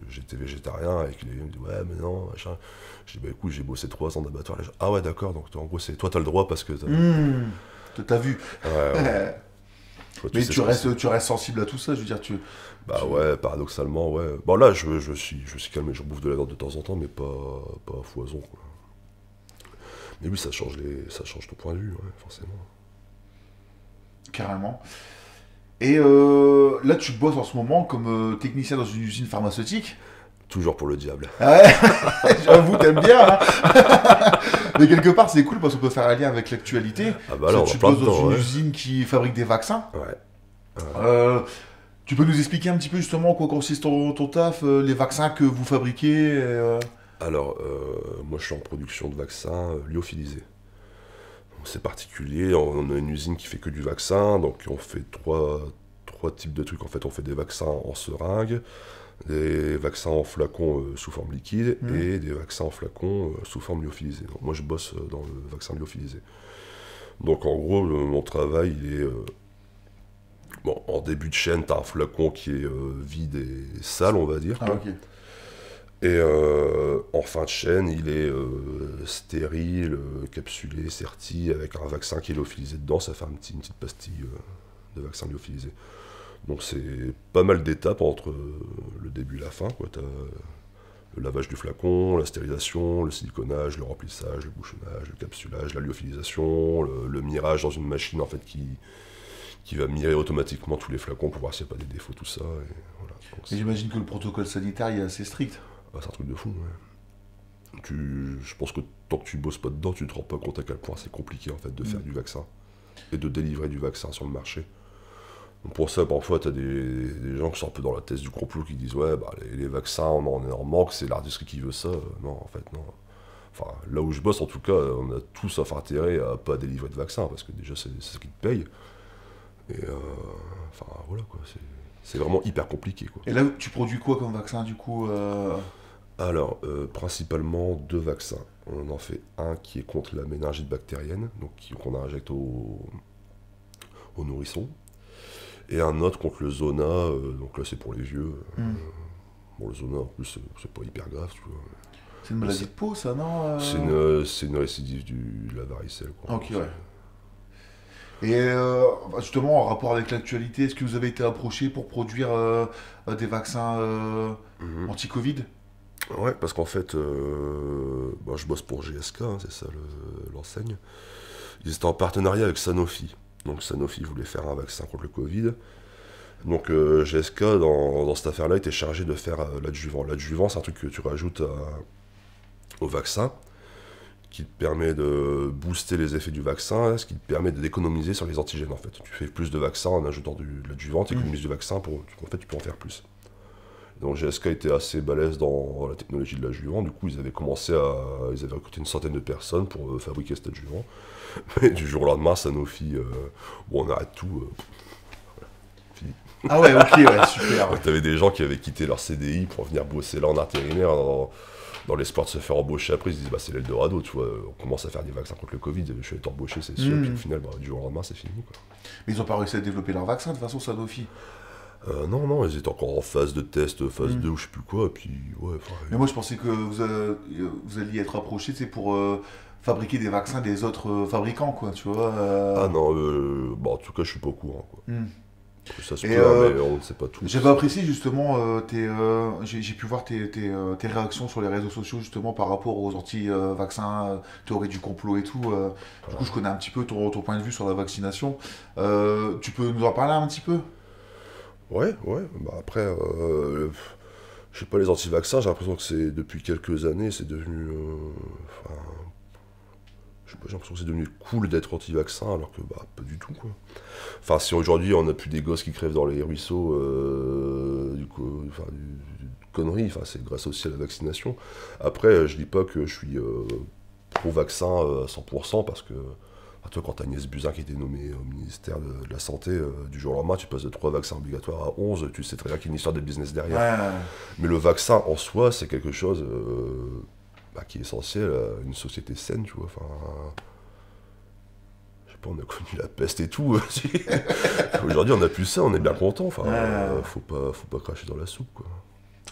j'étais végétarien et que les gens me disaient ouais, mais non, machin. Je dis bah écoute, j'ai bossé 3 ans d'abattoir. Ah ouais, d'accord, donc en gros, toi, t'as le droit parce que T'as vu. Ouais. Toi, mais tu restes sensible à tout ça, je veux dire, ouais, paradoxalement, ouais. Bon, là, je suis calme et je bouffe de la viande de temps en temps, mais pas à foison, quoi. Mais oui, ça change ton point de vue, ouais, forcément. Carrément. Et là, tu bosses en ce moment comme technicien dans une usine pharmaceutique. Toujours pour le diable. Ouais, j'avoue, t'aimes bien. Hein. Mais quelque part, c'est cool parce qu'on peut faire un lien avec l'actualité. Ah bah là, tu bosses dans une usine qui fabrique des vaccins. Ouais. Tu peux nous expliquer un petit peu justement en quoi consiste ton taf, les vaccins que vous fabriquez Alors, moi, je suis en production de vaccins lyophilisés. C'est particulier, on a une usine qui fait que du vaccin, donc on fait trois types de trucs. En fait, on fait des vaccins en seringue, des vaccins en flacon sous forme liquide et des vaccins en flacon sous forme lyophilisée. Donc, moi, je bosse dans le vaccin lyophilisé. Donc, en gros, mon travail, il est... en début de chaîne, tu as un flacon qui est vide et sale, on va dire. Ah, ok. Et en fin de chaîne, il est stérile, capsulé, serti, avec un vaccin qui est lyophilisé dedans. Ça fait une petite pastille de vaccin lyophilisé. Donc c'est pas mal d'étapes entre le début et la fin, quoi. T'as le lavage du flacon, la stérilisation, le siliconnage, le remplissage, le bouchonnage, le capsulage, la lyophilisation, le mirage dans une machine en fait qui va mirer automatiquement tous les flacons pour voir s'il n'y a pas des défauts, tout ça. Et voilà. Et j'imagine que le protocole sanitaire est assez strict. C'est un truc de fou, ouais. Je pense que tant que tu bosses pas dedans, tu te rends pas compte à quel point c'est compliqué en fait de faire du vaccin et de délivrer du vaccin sur le marché. Donc pour ça, parfois, tu as des gens qui sont un peu dans la thèse du complot qui disent ouais, les vaccins, on en est en manque, c'est l'industrie qui veut ça. Non, en fait, non. Enfin, là où je bosse, en tout cas, on a tous sauf intérêt à pas délivrer de vaccin parce que déjà, c'est ce qui te paye. Et voilà, quoi. C'est vraiment hyper compliqué, quoi. Et là, tu produis quoi comme vaccin, du coup Alors, principalement 2 vaccins. On en fait un qui est contre la méningite bactérienne, donc qu'on injecte aux nourrissons, et un autre contre le zona, donc là c'est pour les vieux. Bon, le zona en plus c'est pas hyper grave, tu vois. C'est une maladie de peau, ça, non C'est une récidive de la varicelle, quoi. Ok, ouais. Et justement, en rapport avec l'actualité, est-ce que vous avez été approché pour produire des vaccins anti-Covid? Ouais, parce qu'en fait, je bosse pour GSK, hein, c'est ça l'enseigne. Ils étaient en partenariat avec Sanofi. Donc Sanofi voulait faire un vaccin contre le Covid. Donc GSK, dans cette affaire-là, était chargé de faire l'adjuvant. L'adjuvant, c'est un truc que tu rajoutes au vaccin, qui te permet de booster les effets du vaccin, ce qui te permet d'économiser sur les antigènes, en fait. Tu fais plus de vaccins en ajoutant de l'adjuvant, tu économises du vaccin, en fait, tu peux en faire plus. Donc GSK était assez balèze dans la technologie de l'adjuvant, du coup ils avaient recruté une centaine de personnes pour fabriquer cet adjuvant. Mais du jour au lendemain, Sanofi, bon on arrête tout, fini. Ah ouais, ok, ouais, super. Ouais. T'avais des gens qui avaient quitté leur CDI pour venir bosser là en intérimaire, dans l'espoir de se faire embaucher après, ils se disent bah c'est l'Eldorado, tu vois, on commence à faire des vaccins contre le Covid, je vais être embauché c'est sûr, puis au final, bah, du jour au lendemain c'est fini quoi. Mais ils ont pas réussi à développer leur vaccin de toute façon, Sanofi. Non, ils étaient encore en phase de test, phase 2 ou je sais plus quoi, et puis ouais. Mais moi je pensais que vous alliez être approché, c'est pour fabriquer des vaccins des autres fabricants, quoi, tu vois. Ah non, bah, en tout cas je suis pas au courant, quoi. Ça se Et, peut, mais on ne sait pas tout. J'avais apprécié justement, j'ai pu voir tes réactions sur les réseaux sociaux justement par rapport aux anti-vaccins, théorie du complot et tout. Du coup, je connais un petit peu ton point de vue sur la vaccination. Tu peux nous en parler un petit peu? Ouais, bah après, je sais pas, les anti-vaccins, j'ai l'impression que c'est depuis quelques années, c'est devenu. Enfin, je sais pas, j'ai l'impression que c'est devenu cool d'être anti-vaccin, alors que bah, pas du tout, quoi. Enfin, si aujourd'hui on a plus des gosses qui crèvent dans les ruisseaux, conneries, enfin, c'est grâce aussi à la vaccination. Après, je dis pas que je suis pro-vaccin à 100%, parce que. Toi, quand Agnès Buzyn qui était nommée au ministère de la Santé, du jour au lendemain, tu passes de 3 vaccins obligatoires à 11, tu sais très bien qu'il y a une histoire de business derrière. Ouais. Mais le vaccin en soi, c'est quelque chose qui est essentiel à une société saine, tu vois. Enfin, je sais pas, on a connu la peste et tout. Aujourd'hui, on a plus ça, on est bien content. Enfin, faut pas cracher dans la soupe, quoi.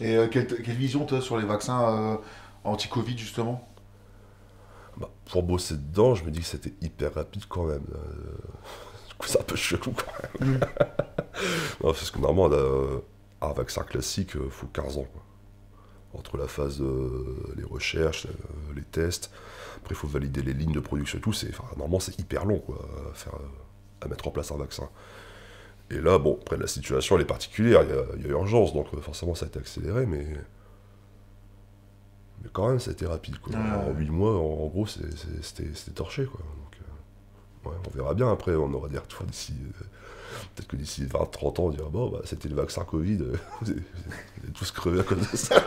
Et quelle vision tu as sur les vaccins anti-Covid justement? Bah, pour bosser dedans, je me dis que c'était hyper rapide quand même. Du coup, c'est un peu chelou quand même. Non, parce que normalement, un vaccin classique, il faut 15 ans, quoi. Entre la phase, les recherches, les tests, après il faut valider les lignes de production et tout, normalement c'est hyper long quoi, à mettre en place un vaccin. Et là, bon, après la situation elle est particulière, il y a urgence, donc forcément ça a été accéléré, mais quand même ça a été rapide, quoi. En 8 mois, en gros, c'était torché, quoi. Donc, ouais, on verra bien après, on aura des retours d'ici. Peut-être que d'ici 20-30 ans, on dira bon, bah, c'était le vaccin Covid, vous avez tous crevé à cause de ça.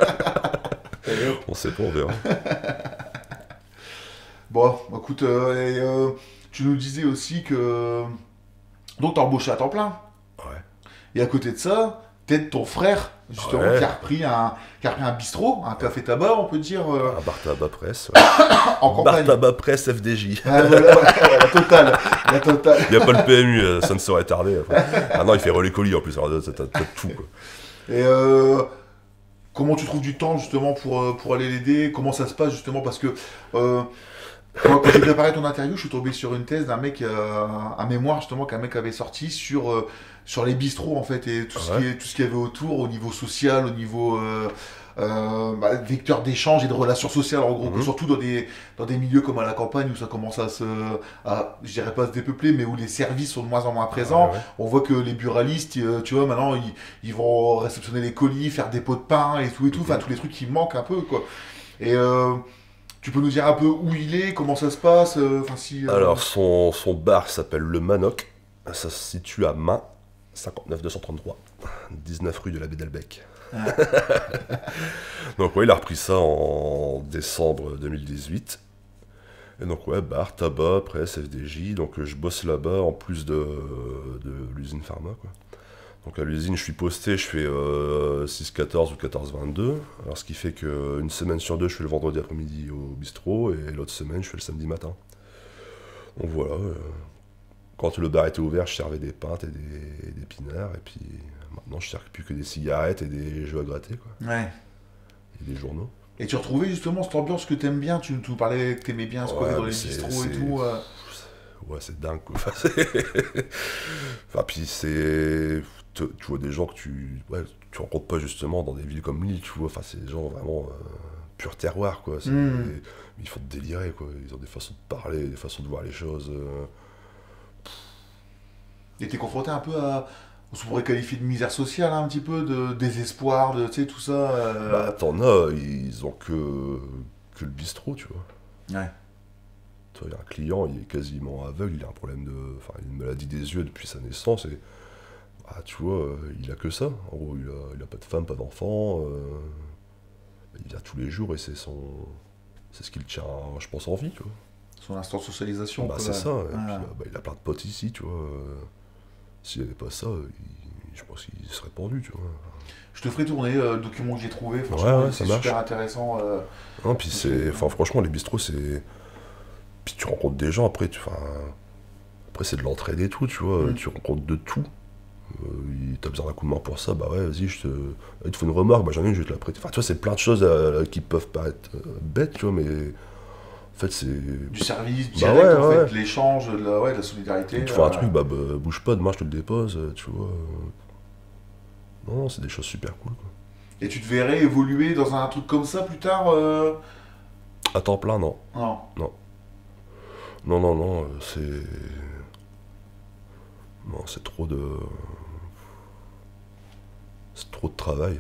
On sait pas, on verra. Bon, écoute, tu nous disais aussi que. Donc, t'as embauché à temps plein. Ouais. Et à côté de ça, t'aides ton frère, justement, Ouais. qui a repris un bistrot, un café-tabac, on peut dire. Un bar tabac presse. Ouais. En campagne. Bar tabac presse FDJ. Ah, voilà, ouais, la totale. La totale. Il n'y a pas le PMU, ça ne saurait tarder. Après. Ah non, il fait relais colis en plus, alors t'as tout, quoi. Et comment tu trouves du temps justement pour aller l'aider? Comment ça se passe justement? Parce que quand j'ai préparé ton interview, je suis tombé sur une thèse d'un mec, un mémoire justement qu'un mec avait sorti sur les bistrots en fait et tout ce qu'il y avait autour au niveau social, au niveau vecteur d'échange et de relations sociales en gros, surtout dans des milieux comme à la campagne où ça commence je dirais pas à se dépeupler, mais où les services sont de moins en moins présents. Ouais. On voit que les buralistes, tu vois, maintenant ils vont réceptionner les colis, faire des pots de pain et tout, enfin tous les trucs qui manquent un peu quoi. Et tu peux nous dire un peu où il est, comment ça se passe, Alors, son bar s'appelle Le Manoc. Ça se situe à Main, 59 233, 19 rue de la Bédelbec. Donc, ouais, il a repris ça en décembre 2018. Et donc, ouais, bar, tabac, presse, FDJ. Donc, je bosse là-bas en plus de l'usine Pharma, quoi. Donc à l'usine, je suis posté, je fais 6-14 ou 14-22. Alors ce qui fait qu'une semaine sur deux, je fais le vendredi après-midi au bistrot et l'autre semaine, je fais le samedi matin. Donc voilà. Quand le bar était ouvert, je servais des pintes et des pinards. Et puis maintenant, je ne sers plus que des cigarettes et des jeux à gratter, quoi. Ouais. Et des journaux. Et tu retrouvais justement cette ambiance que t'aimes bien, tu nous parlais que t'aimais bien squatter dans les bistrots et tout. Ouais, c'est dingue, quoi. Enfin, puis tu vois des gens que tu rencontres pas justement dans des villes comme Lille, tu vois. Enfin, c'est des gens vraiment pur terroir, quoi. Ils font délirer, quoi. Ils ont des façons de parler, des façons de voir les choses. Et t'es confronté un peu à. On se pourrait qualifier de misère sociale, hein, un petit peu, de désespoir, de, tu sais, tout ça. Bah, t'en as, ils ont que le bistrot, tu vois. Ouais. Tu vois, il y a un client, il est quasiment aveugle, il a un problème de. Enfin, une maladie des yeux depuis sa naissance, et. Ah, tu vois, il a que ça. En gros, il a pas de femme, pas d'enfant. Il vient tous les jours et c'est ce qui le tient, je pense, en vie, tu vois. Son instant de socialisation. Bah, quoi. c'est ça. Et Ah. puis, bah, il a plein de potes ici, tu vois. S'il n'y avait pas ça, je pense qu'il serait pendu, tu vois. Je te ferai tourner le document que j'ai trouvé. Franchement, Ouais, c'est ça marche. super intéressant. Non, puis c'est. Enfin, franchement, les bistrots, c'est. Puis tu rencontres des gens, après, après c'est de l'entraide et tout, tu vois. Tu rencontres de tout. T'as besoin d'un coup de main pour ça, bah ouais, vas-y, il te faut une remarque, bah j'en ai une, je vais te la prêter. Enfin, tu vois, c'est plein de choses qui peuvent paraître bêtes, tu vois, mais en fait, c'est. Du service, Bah direct, ouais, en fait, ouais. de l'échange, de la solidarité. Tu fais un truc, bah, bouge pas, demain je te le dépose, tu vois. Non, c'est des choses super cool, quoi. Et tu te verrais évoluer dans un truc comme ça plus tard À temps plein, non. Non. Non, c'est. Non, c'est trop de. C'est trop de travail.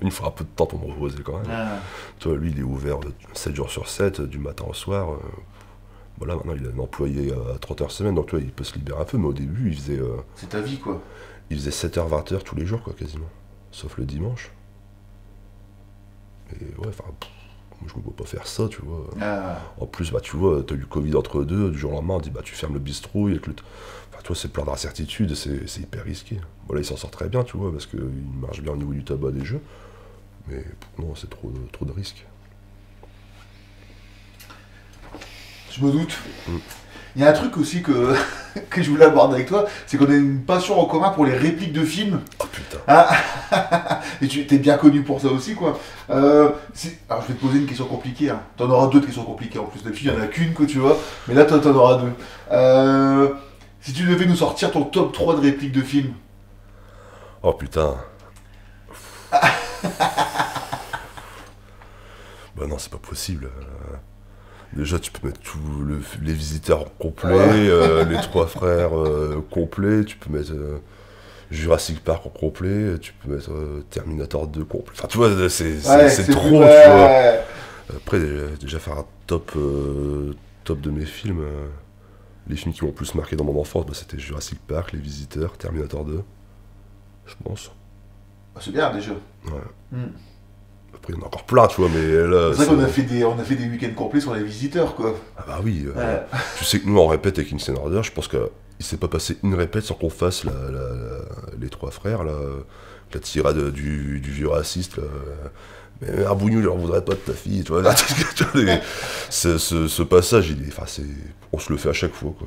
Il me faut un peu de temps pour me reposer quand même. Ah. Tu vois, lui, il est ouvert 7 jours sur 7, du matin au soir. Voilà, maintenant, il a un employé à 30 heures semaine, donc tu vois, il peut se libérer un peu, mais au début, C'est ta vie, quoi. il faisait 7h, 20h tous les jours, quoi, quasiment. Sauf le dimanche. Et ouais, enfin, moi, je me vois pas faire ça, tu vois. Ah. En plus, bah, tu vois, t'as eu le Covid entre deux, du jour au lendemain, on dit, bah, tu fermes le bistrot, Enfin, tu vois, c'est plein d'incertitudes, c'est hyper risqué. Bon, là, il s'en sort très bien, tu vois, parce qu'il marche bien au niveau du tabac des jeux. Mais non, c'est trop de risques. Je me doute. Il y a un truc aussi que, que je voulais aborder avec toi, c'est qu'on a une passion en commun pour les répliques de films. Oh putain. Ah. Et tu t'es bien connu pour ça aussi, quoi. Alors, je vais te poser une question compliquée. Hein. T'en auras deux de questions compliquées en plus. D'habitude, il n'y en a qu'une, que tu vois. Mais là, toi, t'en auras deux. Si tu devais nous sortir ton top 3 de répliques de films. Oh putain. Bah non, c'est pas possible. Déjà, tu peux mettre les visiteurs complets, les trois frères complets, tu peux mettre Jurassic Park en complet, tu peux mettre Terminator 2 complet. Enfin, tu vois, c'est trop, tu vois. Après, déjà faire un top de mes films. Les films qui m'ont le plus marqué dans mon enfance, bah, c'était Jurassic Park, Les Visiteurs, Terminator 2, je pense. C'est bien, déjà. Ouais. Après, il y en a encore plein, tu vois, mais là... C'est vrai qu'on a fait des week-ends complets sur les visiteurs, quoi. Ah bah oui. Tu sais que nous, on répète avec Insane Order, je pense qu'il s'est pas passé une répète sans qu'on fasse les trois frères, la tirade du vieux raciste, là. Mais un bougnou, il leur voudrait pas de ta fille, tu vois. Ce passage, on se le fait à chaque fois, quoi.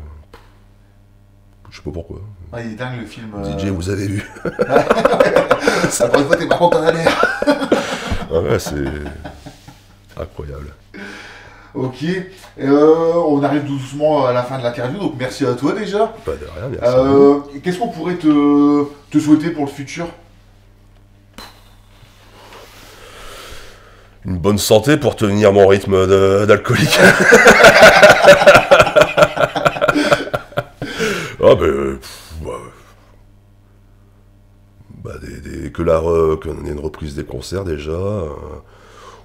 Je sais pas pourquoi. Ouais, il est dingue, le film. DJ, vous avez vu. Ça, pour une fois, t'es pas content d'aller. Ah ouais, c'est incroyable. Ok, on arrive doucement à la fin de l'interview, donc merci à toi déjà. Pas de rien, merci à vous. Qu'est-ce qu'on pourrait te souhaiter pour le futur? Une bonne santé pour tenir mon rythme d'alcoolique. Ah ben... qu'on ait une reprise des concerts déjà,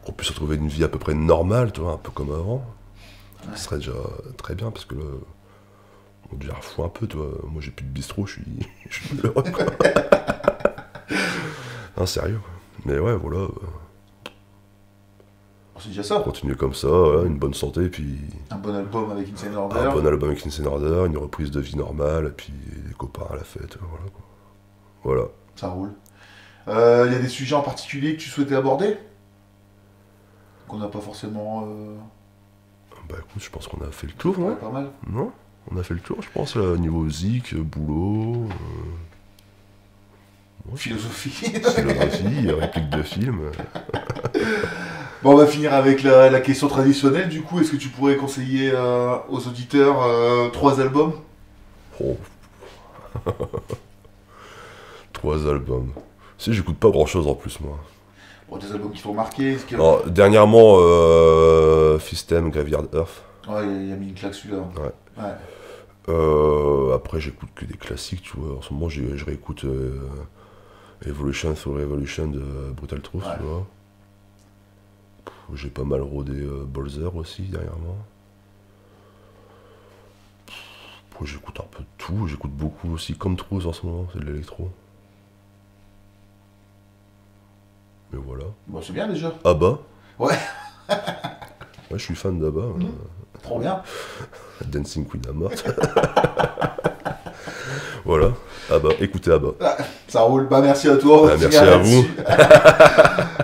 qu'on puisse retrouver une vie à peu près normale, tu vois, un peu comme avant. Ce serait déjà très bien, parce que là, on devient fou un peu, tu vois. Moi, j'ai plus de bistrot, je suis malheureux, quoi. Non, sérieux, quoi. Mais ouais, voilà. C'est déjà ça. Continuer comme ça, voilà, une bonne santé, et puis... Un bon album avec Insane Order. Un bon album avec Insane Order, une reprise de vie normale, et puis des copains à la fête, voilà, quoi. Voilà. Ça roule. Il y a des sujets en particulier que tu souhaitais aborder? Qu'on n'a pas forcément... Bah écoute, je pense qu'on a fait le tour, non? Ouais, pas mal. Non? On a fait le tour, je pense, là, niveau musique, boulot... Ouais, Philosophie. philosophie, réplique de film. Bon, on va finir avec la question traditionnelle, du coup. Est-ce que tu pourrais conseiller aux auditeurs 3 albums? Oh. 3 albums. Si, j'écoute pas grand chose en plus, moi. Bon, des albums qui t'ont marqué. Alors, dernièrement, System, Graveyard Earth. Ouais, il a mis une claque celui-là. Ouais. Après, j'écoute que des classiques, tu vois. En ce moment, je réécoute Evolution through Revolution de Brutal Truth, tu vois. J'ai pas mal rodé Bolzer aussi, dernièrement. J'écoute un peu de tout. J'écoute beaucoup aussi Comme Truth en ce moment, c'est de l'électro. Mais voilà. Bon, c'est bien déjà. ABBA. Ouais. Ouais, je suis fan d'ABBA. Trop bien. Dancing Queen à mort. Voilà. ABBA. Écoutez ABBA. Ça roule. Bah, merci à toi. Merci à vous.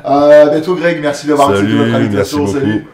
À bientôt, Greg. Merci d'avoir accepté notre invitation. Merci beaucoup. Salut.